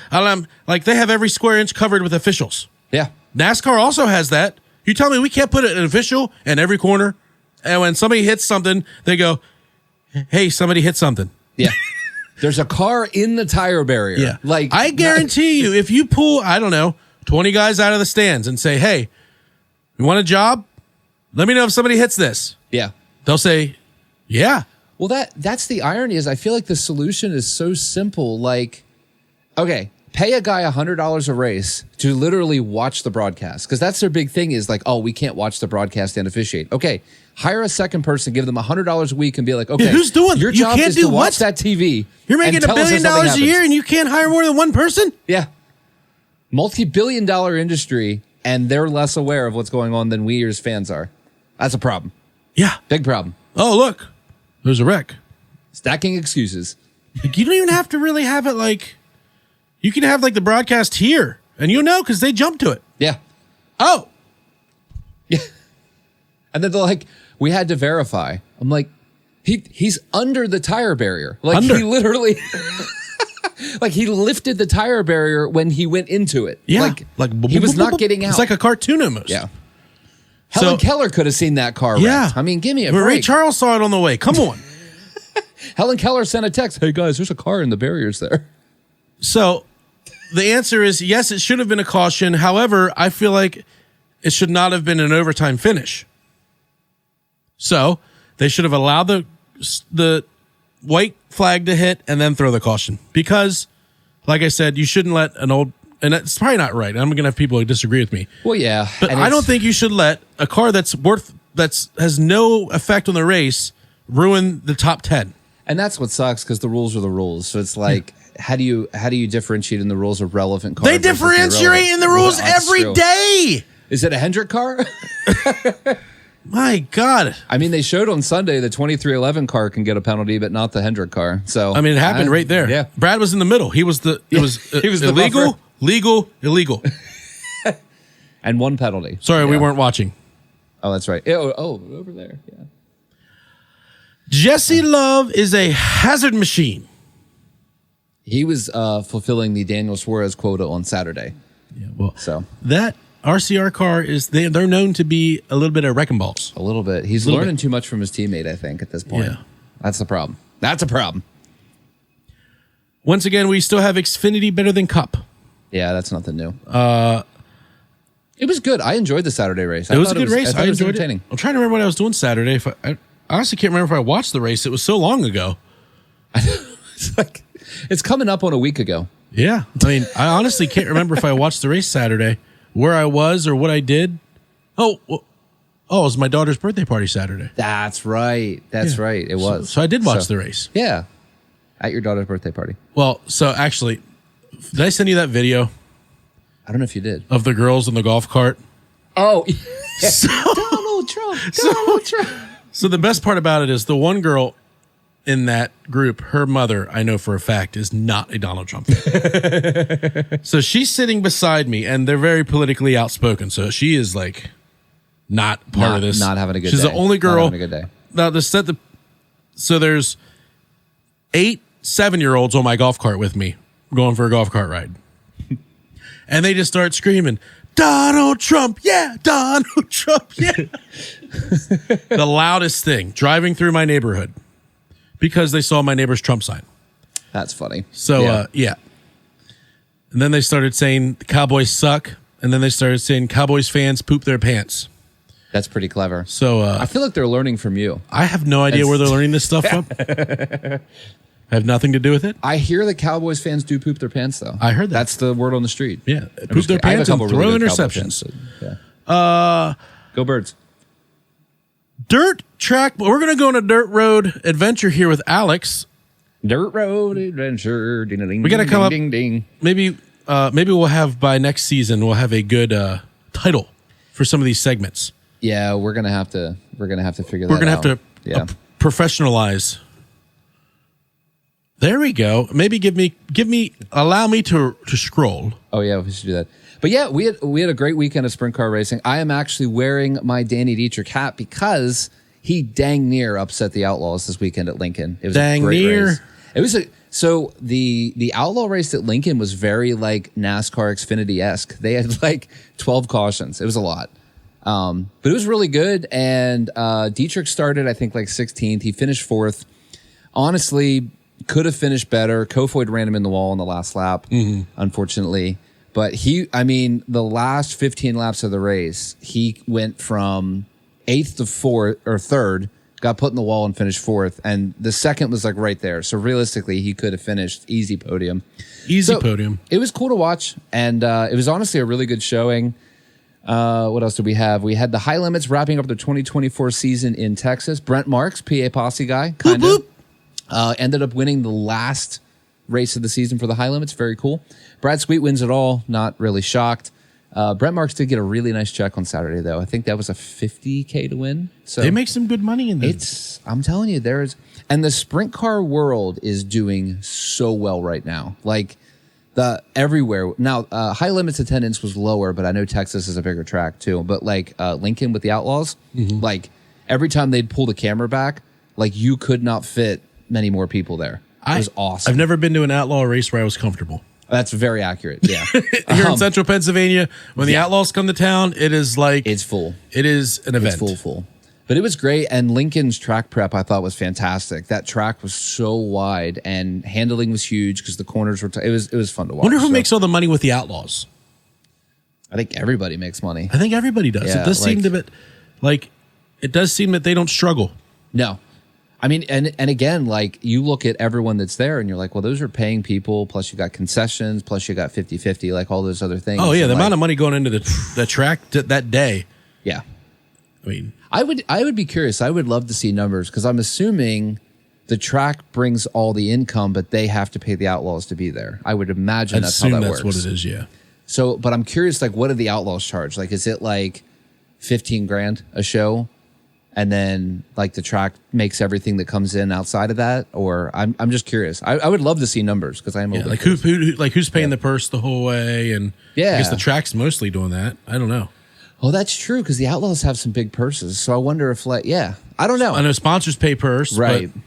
S1: Like, they have every square inch covered with officials.
S2: Yeah.
S1: NASCAR also has that. You tell me we can't put an official in every corner, and when somebody hits something, they go, hey, somebody hit something.
S2: Yeah. There's a car in the tire barrier.
S1: Yeah.
S2: Like,
S1: I guarantee you, if you pull, I don't know, 20 guys out of the stands and say, hey, you want a job? Let me know if somebody hits this.
S2: Yeah.
S1: They'll say, yeah.
S2: Well, that's the irony is I feel like the solution is so simple. Like, okay, pay a guy $100 a race to literally watch the broadcast, because that's their big thing is like, oh, we can't watch the broadcast and officiate. Okay, hire a second person, give them $100 a week, and be like, okay,
S1: who's doing?
S2: Your
S1: You
S2: job
S1: can't
S2: is
S1: do
S2: to
S1: what?
S2: watch that TV.
S1: You're making
S2: and
S1: $1
S2: tell us if
S1: billion
S2: something
S1: a
S2: happens.
S1: year and you can't hire more than one person?
S2: Yeah, multi-billion-dollar industry, and they're less aware of what's going on than we as fans are. That's a problem.
S1: Yeah.
S2: Big problem.
S1: Oh, look, there's a wreck.
S2: Stacking excuses.
S1: Like, you don't even have to really have it like, you can have like the broadcast here, and you know because they jump to it.
S2: Yeah.
S1: Oh.
S2: Yeah. And then they're like, we had to verify. I'm like, he's under the tire barrier. Like
S1: Under.
S2: he literally like he lifted the tire barrier when he went into it.
S1: Yeah.
S2: Like he was not getting out.
S1: It's like a cartoon almost.
S2: Yeah. Helen Keller could have seen that car wrecked.
S1: Yeah.
S2: I mean, give me a
S1: Ray
S2: break.
S1: Charles saw it on the way. Come on.
S2: Helen Keller sent a text. Hey guys, there's a car in the barriers there.
S1: So the answer is yes, it should have been a caution. However, I feel like it should not have been an overtime finish. So they should have allowed the white flag to hit and then throw the caution. Because, like I said, you shouldn't let an old, and it's probably not right. I'm going to have people who disagree with me.
S2: Well, yeah.
S1: But I don't think you should let a car that's has no effect on the race ruin the top 10.
S2: And that's what sucks, because the rules are the rules. So it's like, how do you differentiate in the rules of relevant cars?
S1: They differentiate in the rules every day.
S2: Is it a Hendrick car?
S1: My God.
S2: I mean, they showed on Sunday the 2311 car can get a penalty, but not the Hendrick car. So
S1: I mean, it happened right there.
S2: Yeah.
S1: Brad was in the middle. He was he was illegal, legal, illegal.
S2: And one penalty.
S1: Sorry, we weren't watching.
S2: Oh, that's right. Oh, over there. Yeah.
S1: Jesse Love is a hazard machine.
S2: He was fulfilling the Daniel Suarez quota on Saturday.
S1: Yeah, well,
S2: So
S1: that RCR car is they're known to be a little bit of wrecking balls.
S2: a little bit. He's learning too much from his teammate, I think, at this point.
S1: Yeah.
S2: That's the problem. That's a problem.
S1: Once again, we still have Xfinity better than Cup.
S2: Yeah, that's nothing new. It was good. I enjoyed the Saturday race.
S1: It was a good race.
S2: I
S1: I
S2: thought it was
S1: enjoyed
S2: entertaining.
S1: it. I'm trying to remember what I was doing Saturday. I honestly can't remember if I watched the race. It was so long ago.
S2: It's like it's coming up on a week ago.
S1: Yeah. I mean, I honestly can't remember if I watched the race Saturday, where I was or what I did. Oh, it was my daughter's birthday party Saturday.
S2: That's right. That's right. It was.
S1: So I did watch the race.
S2: Yeah. At your daughter's birthday party.
S1: Well, so actually, did I send you that video
S2: I don't know if you did.
S1: of the girls in the golf cart?
S2: Oh,
S1: So,
S2: Donald Trump.
S1: so the best part about it is the one girl in that group, her mother, I know for a fact, is not a Donald Trump fan. So she's sitting beside me, and they're very politically outspoken. So she is like not part of this.
S2: Not having a good
S1: She's
S2: day.
S1: the only
S2: Not
S1: girl.
S2: having a good day.
S1: Now, so there's 8 7-year-olds on my golf cart with me going for a golf cart ride. And they just start screaming, Donald Trump, yeah, Donald Trump, yeah. The loudest thing, driving through my neighborhood, because they saw my neighbor's Trump sign.
S2: That's funny.
S1: So, yeah. And then they started saying the Cowboys suck, and then they started saying Cowboys fans poop their pants.
S2: That's pretty clever.
S1: So
S2: I feel like they're learning from you.
S1: I have no idea where they're learning this stuff from. I have nothing to do with it.
S2: I hear the Cowboys fans do poop their pants, though.
S1: I heard that.
S2: That's the word on the street.
S1: Yeah,
S2: I'm
S1: poop
S2: just
S1: their
S2: kidding. I have
S1: pants
S2: a
S1: and
S2: couple
S1: throw
S2: really good Cowboy
S1: interceptions.
S2: fans, so, yeah. Go Birds.
S1: Dirt track. We're going to go on a dirt road adventure here with Alex.
S2: Dirt road adventure. Ding, ding,
S1: We got to
S2: ding,
S1: come up.
S2: ding, ding.
S1: Maybe we'll have by next season. We'll have a good title for some of these segments.
S2: Yeah, we're gonna have to figure that out.
S1: We're going to have to professionalize. There we go. Maybe allow me to scroll.
S2: Oh yeah, we should do that. But yeah, we had a great weekend of sprint car racing. I am actually wearing my Danny Dietrich hat because he dang near upset the Outlaws this weekend at Lincoln. It was
S1: dang
S2: a great
S1: near.
S2: race. It was so the Outlaw race at Lincoln was very like NASCAR Xfinity-esque. They had like 12 cautions. It was a lot. But it was really good. And Dietrich started, I think, like 16th. He finished 4th. Honestly, could have finished better. Kofoid ran him in the wall on the last lap, unfortunately. But the last 15 laps of the race, he went from 8th to 4th or 3rd, got put in the wall and finished 4th. And the second was like right there. So realistically, he could have finished easy podium.
S1: Podium.
S2: It was cool to watch. And it was honestly a really good showing. What else did we have? We had the High Limits wrapping up the 2024 season in Texas. Brent Marks, PA Posse guy, kind of, ended up winning the last race of the season for the High Limits. Very cool. Brad Sweet wins it all. Not really shocked. Brent Marks did get a really nice check on Saturday, though. I think that was a $50K to win. So
S1: they make some good money in this.
S2: I'm telling you, and the sprint car world is doing so well right now. Like everywhere now. High Limits attendance was lower, but I know Texas is a bigger track too. But like Lincoln with the Outlaws, like every time they'd pull the camera back, like you could not fit many more people there. It was awesome.
S1: I've never been to an Outlaw race where I was comfortable.
S2: That's very accurate. Yeah.
S1: Here in central Pennsylvania, when the Outlaws come to town, it is like...
S2: It's full.
S1: It is an event.
S2: It's full. But it was great, and Lincoln's track prep I thought was fantastic. That track was so wide, and handling was huge because the corners were... it was fun to watch.
S1: Wonder who makes all the money with the Outlaws?
S2: I think everybody makes money.
S1: I think everybody does.
S2: Yeah,
S1: it does seem to be... Like, it does seem that they don't struggle.
S2: No. I mean, and again, like you look at everyone that's there and you're like, well, those are paying people. Plus you got concessions. Plus you got 50-50, like all those other things.
S1: Oh yeah.
S2: And
S1: the amount of money going into the track that day.
S2: Yeah.
S1: I mean,
S2: I would be curious. I would love to see numbers because I'm assuming the track brings all the income, but they have to pay the Outlaws to be there. I would imagine that's how that works.
S1: That's what it is. Yeah.
S2: So, but I'm curious, like, what do the Outlaws charge? Like, is it like $15,000 a show? And then like the track makes everything that comes in outside of that, or I'm just curious. I would love to see numbers because I'm
S1: like who's paying the purse the whole way, and I guess the track's mostly doing that. I don't know.
S2: Well, that's true because the Outlaws have some big purses, so I wonder if I don't know.
S1: I know sponsors pay purse,
S2: right?
S1: But,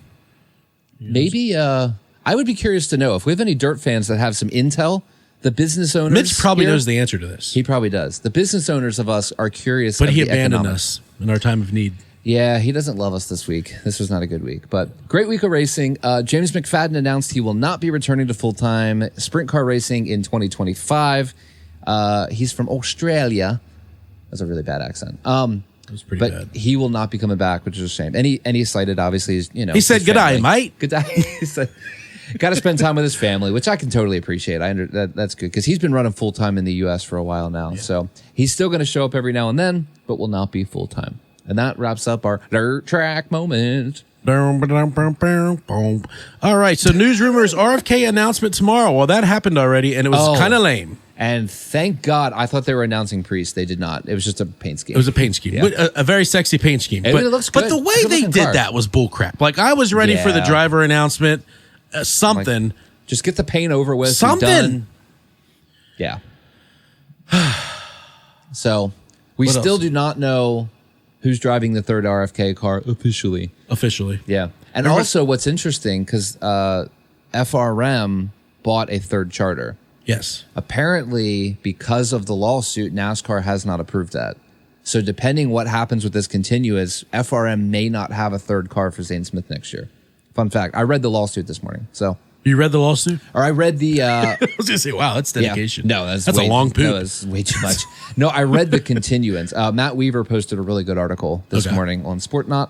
S2: maybe I would be curious to know if we have any dirt fans that have some intel. The business owners,
S1: Mitch probably knows the answer to this.
S2: He probably does. The business owners of us are curious,
S1: but he abandoned us in our time of need.
S2: Yeah, he doesn't love us this week. This was not a good week, but great week of racing. James McFadden announced he will not be returning to full-time sprint car racing in 2025. He's from Australia. That's a really bad accent.
S1: It was pretty bad.
S2: But he will not be coming back, which is a shame. And he cited, obviously,
S1: he said, "Good day, mate.
S2: Good day." He said, got to spend time with his family, which I can totally appreciate. That's good because he's been running full-time in the U.S. for a while now. Yeah. So he's still going to show up every now and then, but will not be full-time. And that wraps up our dirt track moment.
S1: All right, so news rumors, RFK announcement tomorrow. Well, that happened already, and it was kind of lame.
S2: And thank God, I thought they were announcing Priest. They did not. It was just a paint scheme.
S1: It was a paint scheme, a very sexy paint scheme.
S2: But it looks good.
S1: But the way they did that was bullcrap. Like, I was ready for the driver announcement, something.
S2: Like, just get the paint over with.
S1: Something.
S2: Done. Yeah. So, we still do not know who's driving the third RFK car officially. Yeah. And also what's interesting, because FRM bought a third charter.
S1: Yes.
S2: Apparently, because of the lawsuit, NASCAR has not approved that. So depending what happens with this continuous, FRM may not have a third car for Zane Smith next year. Fun fact. I read the lawsuit this morning. So
S1: you read the lawsuit?
S2: Or I read the...
S1: I was going to say, wow, that's dedication.
S2: Yeah. No, that's
S1: a long poop.
S2: No, that's way too much. No, I read the continuance. Matt Weaver posted a really good article this morning on SportNot,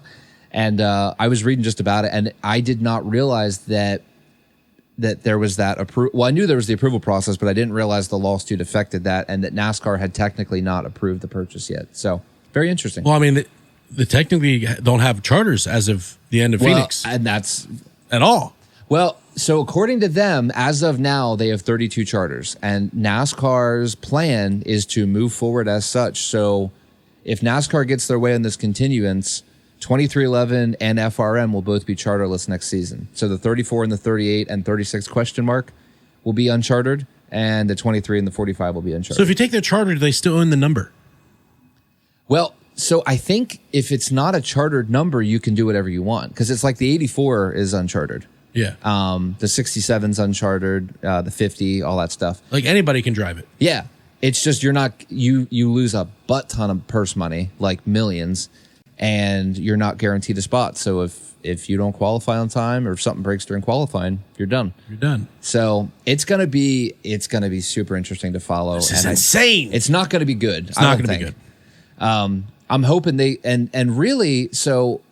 S2: and I was reading just about it, and I did not realize that there was that approval. Well, I knew there was the approval process, but I didn't realize the lawsuit affected that, and that NASCAR had technically not approved the purchase yet. So, very interesting.
S1: Well, I mean, they technically don't have charters as of the end of Phoenix.
S2: And that's...
S1: At all.
S2: Well, so according to them, as of now, they have 32 charters, and NASCAR's plan is to move forward as such. So if NASCAR gets their way on this continuance, 2311 and FRM will both be charterless next season. So the 34 and the 38 and 36 question mark will be unchartered, and the 23 and the 45 will be unchartered.
S1: So if you take their charter, do they still own the number?
S2: Well, so I think if it's not a chartered number, you can do whatever you want, because it's like the 84 is unchartered.
S1: Yeah.
S2: The 67's unchartered, the 50, all that stuff.
S1: Like anybody can drive it.
S2: Yeah. It's just you lose a butt ton of purse money, like millions, and you're not guaranteed a spot. So if you don't qualify on time or if something breaks during qualifying, you're done.
S1: You're done.
S2: So it's gonna be super interesting to follow.
S1: This is insane.
S2: It's not gonna be good.
S1: It's not gonna be good.
S2: I'm hoping and really, so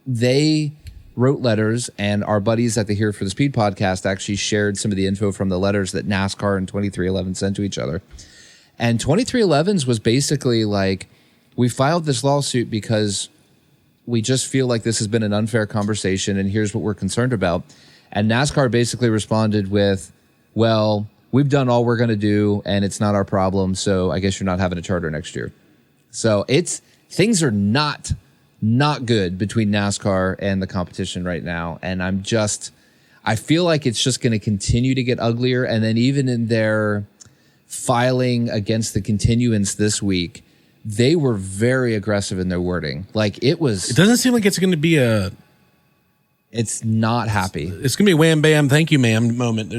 S2: they wrote letters, and our buddies at the Here for the Speed podcast actually shared some of the info from the letters that NASCAR and 2311 sent to each other. And 2311's was basically like, we filed this lawsuit because we just feel like this has been an unfair conversation, and here's what we're concerned about. And NASCAR basically responded with, well, we've done all we're going to do, and it's not our problem, so I guess you're not having a charter next year. So things are not good between NASCAR and the competition right now. And I feel like it's just going to continue to get uglier. And then even in their filing against the continuance this week, they were very aggressive in their wording. Like it
S1: doesn't seem like it's going to be
S2: it's not happy.
S1: It's going to be a wham, bam, thank you, ma'am moment.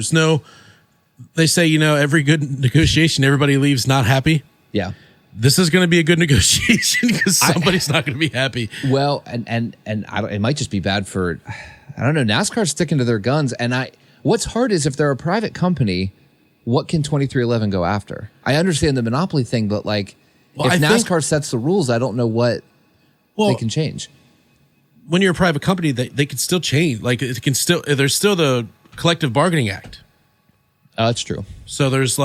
S1: They say, every good negotiation, everybody leaves not happy.
S2: Yeah.
S1: This is going to be a good negotiation because somebody's not going to be happy.
S2: Well, and it might just be bad for, I don't know, NASCAR's sticking to their guns. And what's hard is if they're a private company, what can 2311 go after? I understand the monopoly thing, but if NASCAR sets the rules, I don't know what they can change.
S1: When you're a private company, they can still change. There's still the Collective Bargaining Act.
S2: Oh, that's true.
S1: So there's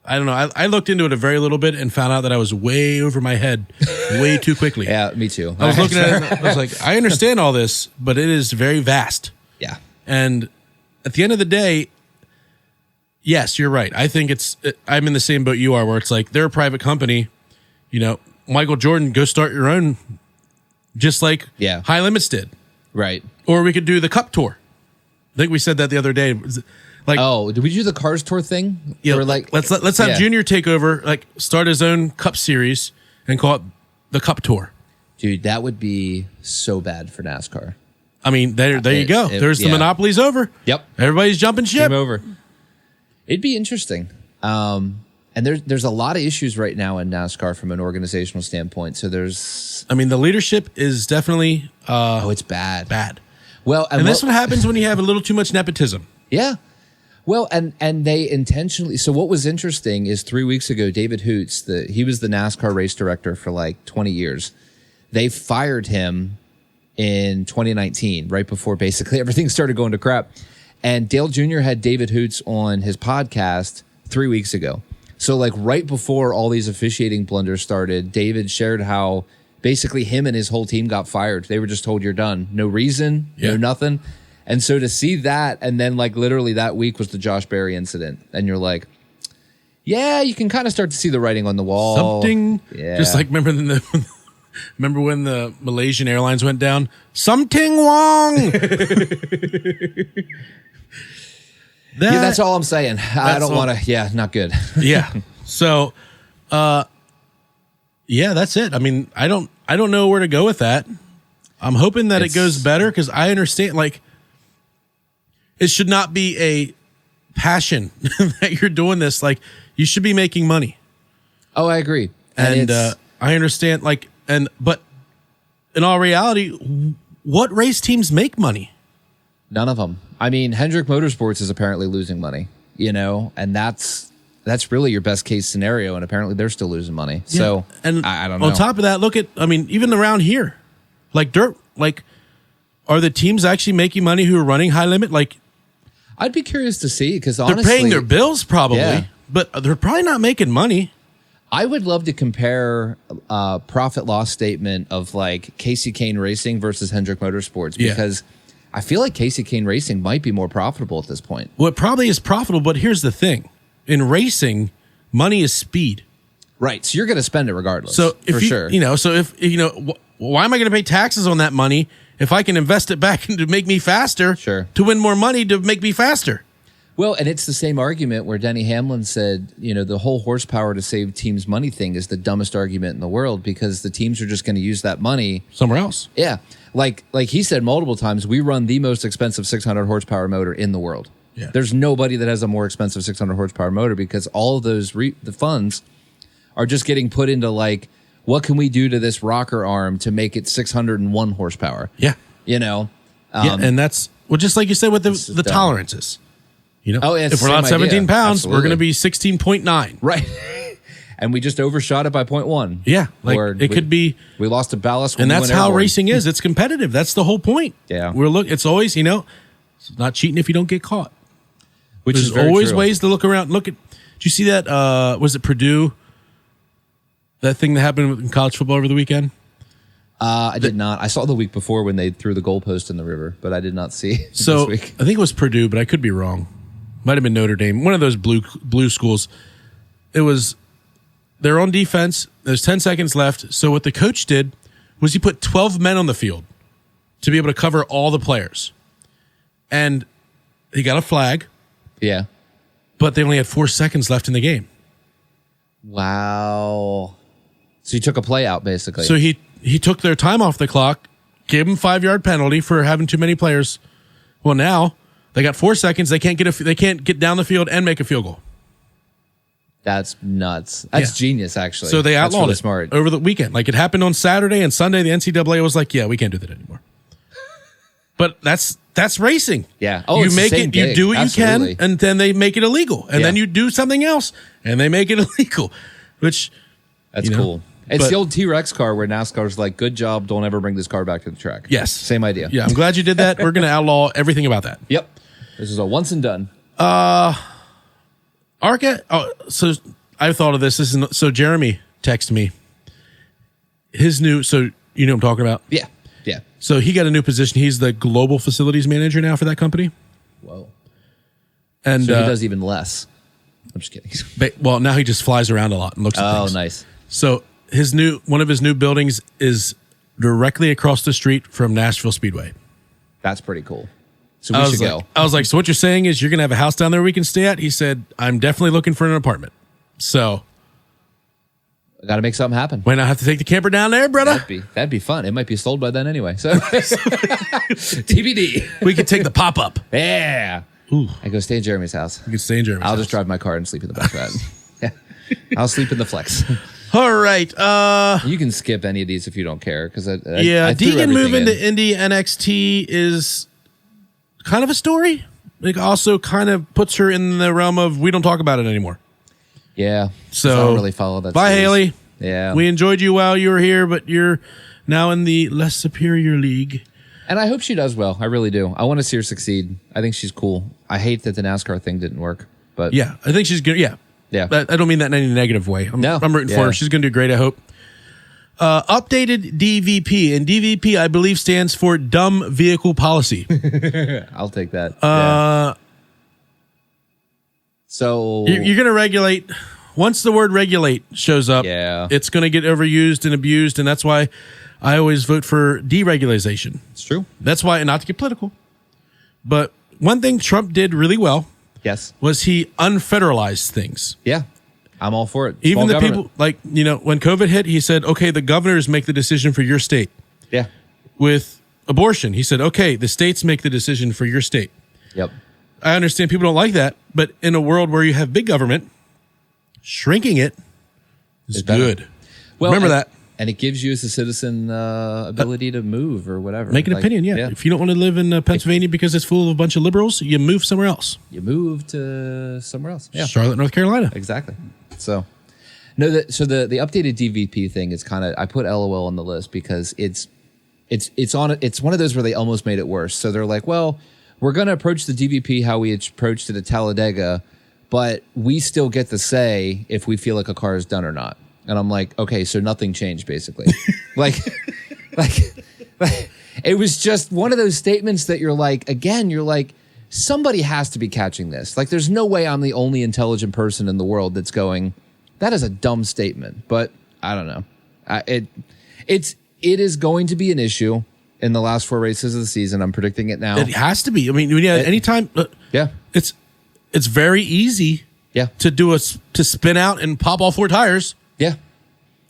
S1: I don't know. I looked into it a very little bit and found out that I was way over my head way too quickly.
S2: Yeah, me too.
S1: I was looking at it and I was like, I understand all this, but it is very vast.
S2: Yeah.
S1: And at the end of the day, yes, you're right. I think I'm in the same boat you are, where it's like they're a private company. Michael Jordan, go start your own, just like High Limits did.
S2: Right.
S1: Or we could do the Cup Tour. I think we said that the other day.
S2: Did we do the Cars Tour thing?
S1: Yeah, let's have Junior take over, start his own Cup series and call it the Cup Tour.
S2: Dude, that would be so bad for NASCAR.
S1: I mean, there you go. There's the monopoly's over.
S2: Yep,
S1: everybody's jumping ship.
S2: Game over. It'd be interesting. And there's a lot of issues right now in NASCAR from an organizational standpoint. So the
S1: leadership is definitely
S2: it's bad. Well,
S1: and this what happens when you have a little too much nepotism.
S2: Yeah. Well, and they intentionally. So what was interesting is 3 weeks ago, David Hoots, he was the NASCAR race director for 20 years. They fired him in 2019, right before basically everything started going to crap. And Dale Jr. had David Hoots on his podcast 3 weeks ago. So right before all these officiating blunders started, David shared how basically him and his whole team got fired. They were just told, you're done. No reason, no nothing. And so to see that, and then literally that week was the Josh Berry incident, and you're like, yeah, you can kind of start to see the writing on the wall.
S1: Just remember when the Malaysian Airlines went down? Something wrong.
S2: That's all I'm saying. I don't want to. Yeah, not good.
S1: Yeah. So, that's it. I don't know where to go with that. I'm hoping that it goes better because I understand it should not be a passion that you're doing this. You should be making money.
S2: Oh, I agree.
S1: And I understand, but in all reality, what race teams make money?
S2: None of them. Hendrick Motorsports is apparently losing money, and that's really your best case scenario. And apparently they're still losing money. Yeah. So, and I don't know.
S1: On top of that, look at, even around here, dirt, are the teams actually making money who are running High Limit?
S2: I'd be curious to see, because honestly,
S1: they're paying their bills probably, but they're probably not making money.
S2: I would love to compare profit loss statement of Casey Kane Racing versus Hendrick Motorsports, because I feel like Casey Kane Racing might be more profitable at this point.
S1: Well, it probably is profitable, but here's the thing. In racing, money is speed.
S2: Right. So you're going to spend it regardless.
S1: So if
S2: sure.
S1: Why am I going to pay taxes on that money if I can invest it back to make me faster,
S2: Sure.
S1: to win more money to make me faster?
S2: Well, and it's the same argument where Denny Hamlin said, the whole horsepower to save teams money thing is the dumbest argument in the world because the teams are just going to use that money
S1: somewhere else.
S2: Yeah. Like he said multiple times, we run the most expensive 600 horsepower motor in the world.
S1: Yeah.
S2: There's nobody that has a more expensive 600 horsepower motor because all of those the funds are just getting put into like, what can we do to this rocker arm to make it 601 horsepower?
S1: Yeah. And that's just like you said with the tolerances. If we're not 17 pounds, we're going to be 16.9.
S2: Right. And we just overshot it by 0.1.
S1: Yeah. Could be.
S2: We lost a ballast.
S1: And that's how racing is. It's competitive. That's the whole point.
S2: Yeah.
S1: It's always, it's not cheating if you don't get caught.
S2: Which
S1: There's
S2: is very
S1: always
S2: true.
S1: ways to look around. Did you see that? Was it Purdue? That thing that happened in college football over the weekend?
S2: I did not. I saw the week before when they threw the goalpost in the river, but I did not see this week.
S1: I think it was Purdue, but I could be wrong. Might have been Notre Dame. One of those blue schools. They're on defense. There's 10 seconds left. So what the coach did was he put 12 men on the field to be able to cover all the players. And he got a flag.
S2: Yeah.
S1: But they only had 4 seconds left in the game.
S2: Wow. So he took a play out, basically.
S1: So he took their time off the clock, gave them 5-yard penalty for having too many players. Well, now they got 4 seconds. They can't get down the field and make a field goal.
S2: That's nuts. That's genius, actually.
S1: So they outlawed
S2: really
S1: it
S2: smart.
S1: over the weekend. Like it happened on Saturday and Sunday. The NCAA was like, "Yeah, we can't do that anymore." But that's racing.
S2: Yeah. Oh,
S1: you
S2: it's
S1: make
S2: the same
S1: it. You
S2: gig.
S1: do what
S2: Absolutely.
S1: you can, and then they make it illegal, and then you do something else, and they make it illegal. Which
S2: that's cool. It's the old T-Rex car where NASCAR's like, "Good job. Don't ever bring this car back to the track."
S1: Yes.
S2: Same idea.
S1: Yeah, I'm glad you did that. We're going to outlaw everything about that.
S2: Yep. This is a once and done.
S1: Arca. Oh, so I thought of this. So Jeremy texted me. His new. So you know what I'm talking about.
S2: Yeah. Yeah.
S1: So he got a new position. He's the global facilities manager now for that company.
S2: Whoa.
S1: And
S2: so he does even less. I'm just kidding.
S1: Well, now he just flies around a lot and looks at things.
S2: Oh, nice.
S1: So one of his new buildings is directly across the street from Nashville Speedway.
S2: That's pretty cool. So we should go.
S1: I was like, so what you're saying is you're going to have a house down there we can stay at? He said, I'm definitely looking for an apartment. So
S2: I got to make something happen.
S1: Might not have to take the camper down there, brother.
S2: That'd be fun. It might be sold by then anyway. So TBD.
S1: We could take the pop up.
S2: Yeah.
S1: Ooh.
S2: I go stay in Jeremy's house.
S1: You can stay in Jeremy's house.
S2: I'll just drive my car and sleep in the back of that. Yeah. I'll sleep in the Flex.
S1: All right.
S2: You can skip any of these if you don't care. Because I
S1: Deegan moving to Indy NXT is kind of a story. It also kind of puts her in the realm of we don't talk about it anymore.
S2: Yeah.
S1: So
S2: I don't really follow that.
S1: Bye,
S2: series.
S1: Haley.
S2: Yeah.
S1: We enjoyed you while you were here, but you're now in the less superior league.
S2: And I hope she does well. I really do. I want to see her succeed. I think she's cool. I hate that the NASCAR thing didn't work. But
S1: yeah, I think she's good. Yeah.
S2: Yeah.
S1: I don't mean that in any negative way. I'm rooting for her. She's going to do great, I hope. Updated DVP. And DVP, I believe, stands for Dumb Vehicle Policy.
S2: I'll take that. So
S1: you're going to regulate. Once the word regulate shows up, it's going to get overused and abused. And that's why I always vote for deregulation.
S2: It's true.
S1: That's why, and not to get political, but one thing Trump did really well was he unfederalized things.
S2: Yeah. I'm all for it.
S1: Even the people, like, when COVID hit, he said, okay, the governors make the decision for your state.
S2: Yeah.
S1: With abortion, he said, okay, the states make the decision for your state.
S2: Yep.
S1: I understand people don't like that, but in a world where you have big government, shrinking it is good.
S2: Well,
S1: remember that.
S2: And it gives you as a citizen ability to move or whatever.
S1: Make an opinion, yeah. If you don't want to live in Pennsylvania because it's full of a bunch of liberals, you move somewhere else.
S2: You move to somewhere else. Yeah.
S1: Charlotte, North Carolina.
S2: Exactly. So, no. The updated DVP thing is kind of, I put LOL on the list because it's one of those where they almost made it worse. So they're like, well, we're going to approach the DVP how we approached it at Talladega, but we still get to say if we feel like a car is done or not. And I'm like, okay, so nothing changed basically. like it was just one of those statements that you're like, somebody has to be catching this. Like, there's no way I'm the only intelligent person in the world that's going, that is a dumb statement. But I don't know. It is going to be an issue in the last 4 races of the season. I'm predicting it now.
S1: It has to be. I mean, anytime. it's very easy to spin out and pop all 4 tires.
S2: Yeah.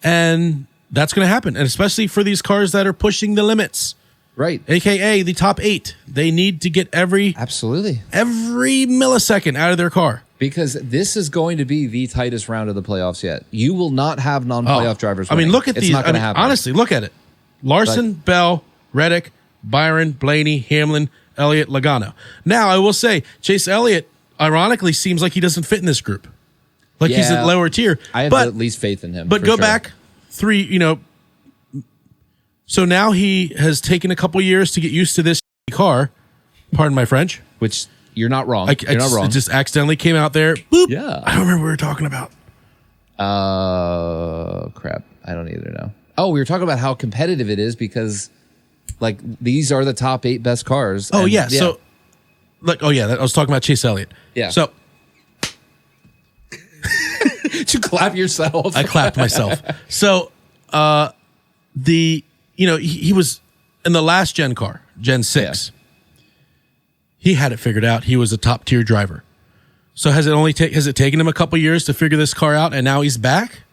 S1: And that's going to happen. And especially for these cars that are pushing the limits.
S2: Right.
S1: AKA the top 8. They need to get every millisecond out of their car.
S2: Because this is going to be the tightest round of the playoffs yet. You will not have non-playoff drivers winning.
S1: I mean, look at
S2: it's
S1: these.
S2: Not gonna happen.
S1: Honestly, look at it. Larson, Bell, Reddick, Byron, Blaney, Hamlin, Elliott, Logano. Now, I will say, Chase Elliott, ironically, seems like he doesn't fit in this group. Like he's a lower tier.
S2: I have at least faith in him.
S1: But go back 3, so now he has taken a couple years to get used to this car. Pardon my French.
S2: Which you're not wrong. You're not wrong.
S1: It just accidentally came out there. Boop.
S2: Yeah.
S1: I don't remember what we were talking about.
S2: Crap. I don't either know. Oh, we were talking about how competitive it is because, like, these are the top 8 best cars.
S1: Oh, yeah. So, like, I was talking about Chase Elliott.
S2: Yeah.
S1: So,
S2: did you clap yourself?
S1: I clapped myself. So, he was in the last gen car, Gen 6. Yeah. He had it figured out. He was a top tier driver. So has it taken him a couple years to figure this car out and now he's back?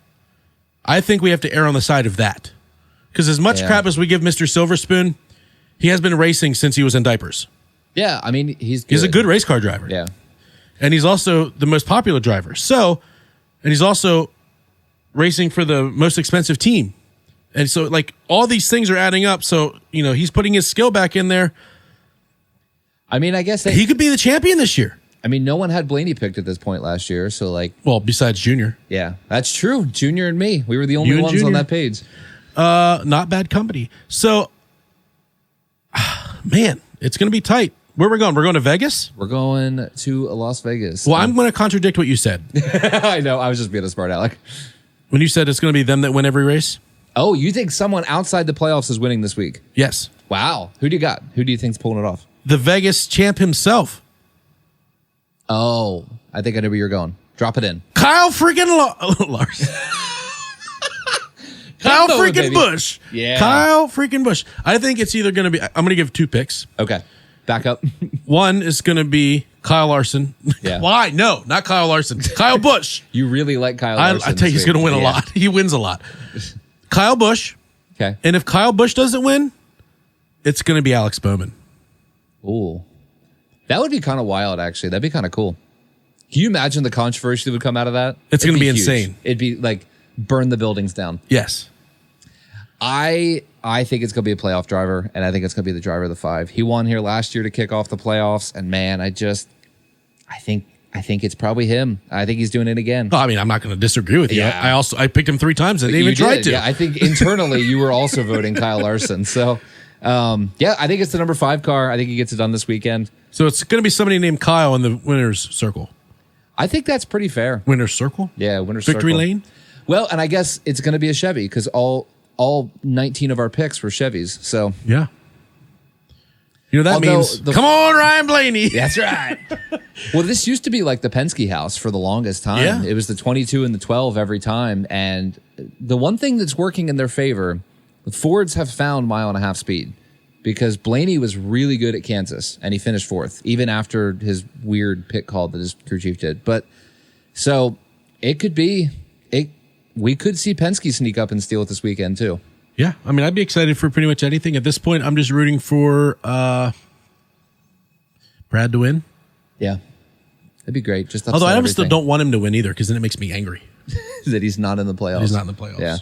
S1: I think we have to err on the side of that. Because as much crap as we give Mr. Silverspoon, he has been racing since he was in diapers.
S2: Yeah, I mean, he's
S1: a good race car driver.
S2: Yeah.
S1: And he's also the most popular driver. So, and he's also racing for the most expensive team. And so, like, all these things are adding up. So, he's putting his skill back in there.
S2: I mean, I guess
S1: he could be the champion this year.
S2: I mean, no one had Blaney picked at this point last year. So, like,
S1: well, besides Junior.
S2: Yeah, that's true. Junior and me, we were the only ones on that page.
S1: Not bad company. So, man, it's going to be tight. Where we're going? We're going to Vegas?
S2: We're going to Las Vegas.
S1: Well, I'm going to contradict what you said.
S2: I know. I was just being a smart aleck.
S1: When you said it's going to be them that win every race?
S2: Oh, you think someone outside the playoffs is winning this week?
S1: Yes.
S2: Wow. Who do you got? Who do you think's pulling it off?
S1: The Vegas champ himself.
S2: Oh, I think I know where you're going. Drop it in.
S1: Kyle freaking Larson. Kyle freaking Busch.
S2: Yeah.
S1: Kyle freaking Busch. I think it's either going to be, I'm going to give 2 picks.
S2: Okay. Back up.
S1: One is going to be Kyle Larson.
S2: Yeah.
S1: Why? No, not Kyle Larson. Kyle Busch.
S2: You really like Kyle Larson.
S1: I tell you, he's going to win a lot. He wins a lot. Kyle Busch.
S2: Okay.
S1: And if Kyle Busch doesn't win, it's going to be Alex Bowman.
S2: Ooh. That would be kind of wild, actually. That'd be kind of cool. Can you imagine the controversy that would come out of that?
S1: It's going to be
S2: huge.
S1: insane.
S2: It'd be like burn the buildings down.
S1: Yes.
S2: I think it's going to be a playoff driver, and I think it's going to be the driver of the 5. He won here last year to kick off the playoffs, and man, I think it's probably him. I think he's doing it again.
S1: Oh, I mean, I'm not going to disagree with you.
S2: Yeah.
S1: I picked him 3 times and they even tried to.
S2: Yeah, I think internally you were also voting Kyle Larson. So, I think it's the number 5 car. I think he gets it done this weekend.
S1: So it's going to be somebody named Kyle in the winner's circle.
S2: I think that's pretty fair.
S1: Winner's circle?
S2: Yeah, winner's
S1: Victory
S2: circle.
S1: lane?
S2: Well, and I guess it's going to be a Chevy because all 19 of our picks were Chevys. So
S1: yeah. That means, come on, Ryan Blaney.
S2: That's right. Well, this used to be like the Penske house for the longest time.
S1: Yeah.
S2: It was the 22 and the 12 every time. And the one thing that's working in their favor, the Fords have found 1.5 mile speed because Blaney was really good at Kansas and he finished 4th, even after his weird pit call that his crew chief did. But so it could be, we could see Penske sneak up and steal it this weekend too.
S1: Yeah, I mean, I'd be excited for pretty much anything. At this point, I'm just rooting for Brad to win.
S2: Yeah, that'd be great. Just
S1: although I still don't want him to win either, because then it makes me angry
S2: that he's not in the playoffs.
S1: He's not in the playoffs.
S2: Yeah.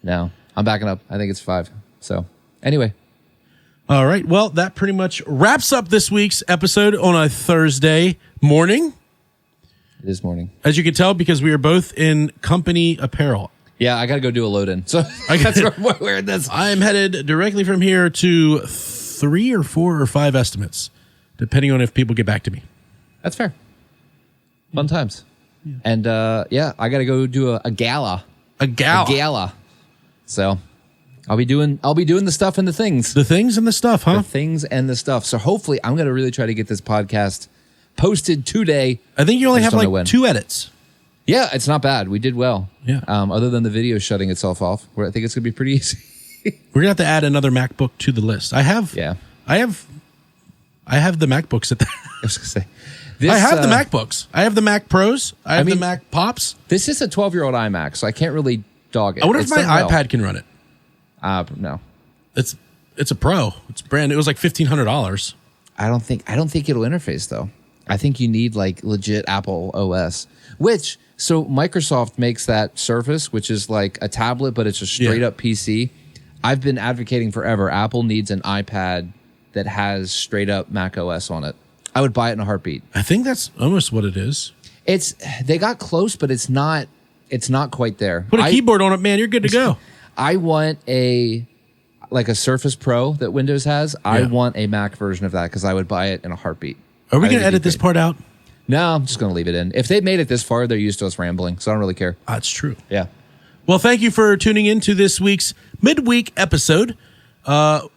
S2: No, I'm backing up. I think it's 5. So anyway.
S1: All right. Well, that pretty much wraps up this week's episode on a Thursday morning.
S2: It is morning.
S1: As you can tell, because we are both in company apparel.
S2: Yeah, I got to go do a load in. So that's where I'm wearing this.
S1: I'm headed directly from here to 3 or 4 or 5 estimates, depending on if people get back to me.
S2: That's fair. Fun times. Yeah. And I got to go do a gala.
S1: A gala.
S2: A gala. So I'll be doing the stuff and the things.
S1: The things and the stuff, huh?
S2: The things and the stuff. So hopefully I'm going to really try to get this podcast posted today.
S1: I think you only have like 2 edits.
S2: Yeah, it's not bad. We did well.
S1: Yeah.
S2: Other than the video shutting itself off, where I think it's going to be pretty easy.
S1: We're going to have to add another MacBook to the list. I have I have the MacBooks at the
S2: I was gonna say,
S1: I have the MacBooks. I have the Mac Pros. I have the Mac Pops.
S2: This is a 12-year-old iMac, so I can't really dog it.
S1: I wonder if my iPad can run it.
S2: No.
S1: It's a Pro. It's brand new. It was like $1,500.
S2: I don't think it'll interface though. I think you need like legit Apple OS, so Microsoft makes that Surface, which is like a tablet, but it's a straight up PC. I've been advocating forever. Apple needs an iPad that has straight up Mac OS on it. I would buy it in a heartbeat.
S1: I think that's almost what it is.
S2: They got close, but it's not quite there.
S1: Put a keyboard on it, man. You're good to go.
S2: I want a Surface Pro that Windows has. Yeah. I want a Mac version of that because I would buy it in a heartbeat.
S1: Are we going to edit this part out?
S2: No, I'm just going to leave it in. If they've made it this far, they're used to us rambling, so I don't really care.
S1: That's true.
S2: Yeah.
S1: Well, thank you for tuning in to this week's midweek episode. We're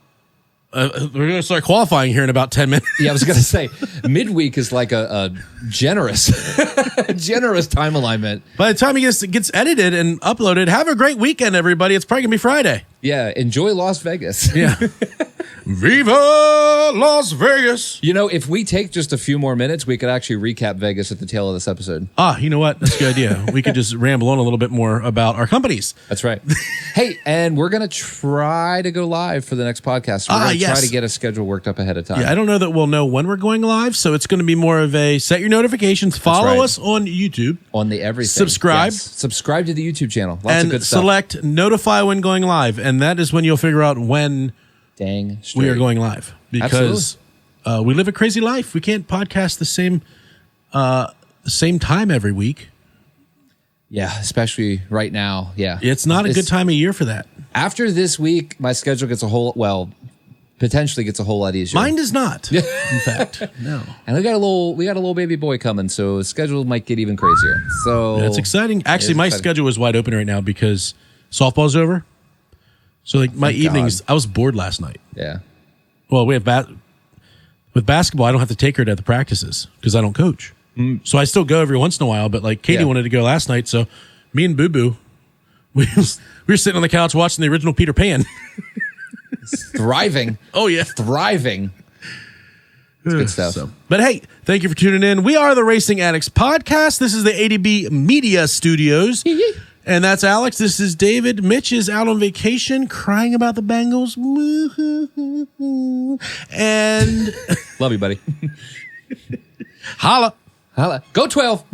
S1: going to start qualifying here in about 10 minutes.
S2: Yeah, I was going to say, midweek is like a generous time alignment.
S1: By the time it gets edited and uploaded, have a great weekend, everybody. It's probably going to be Friday.
S2: Yeah, enjoy Las Vegas.
S1: Yeah. Viva Las Vegas.
S2: You know, if we take just a few more minutes, we could actually recap Vegas at the tail of this episode.
S1: You know what? That's a good idea. We could just ramble on a little bit more about our companies.
S2: That's right. Hey, and we're going to try to go live for the next podcast. We're going to try to get a schedule worked up ahead of time.
S1: Yeah, I don't know that we'll know when we're going live, so it's going to be more of a set your notifications, follow us on YouTube.
S2: On the everything.
S1: Subscribe.
S2: Yes. Subscribe to the YouTube channel. Lots of good stuff.
S1: And select notify when going live, and that is when you'll figure out when we are going live. Because we live a crazy life. We can't podcast the same time every week.
S2: Yeah, especially right now. Yeah.
S1: It's not a good time of year for that.
S2: After this week, my schedule potentially gets a whole lot easier.
S1: Mine does not. In fact, no.
S2: And we got a little baby boy coming, so the schedule might get even crazier. So
S1: that's exciting. Actually, my schedule is wide open right now because softball's over. So like my evenings, I was bored last night.
S2: Yeah.
S1: Well, we have with basketball, I don't have to take her to the practices because I don't coach. So I still go every once in a while, but like Katie wanted to go last night, so me and Boo Boo, we were sitting on the couch watching the original Peter Pan.
S2: Thriving.
S1: Oh yeah,
S2: thriving. It's good stuff.
S1: But hey, thank you for tuning in. We are the Racing Addicts Podcast. This is the ADB Media Studios. And that's Alex. This is David. Mitch is out on vacation crying about the Bengals. And
S2: love you, buddy.
S1: Holla.
S2: Go 12.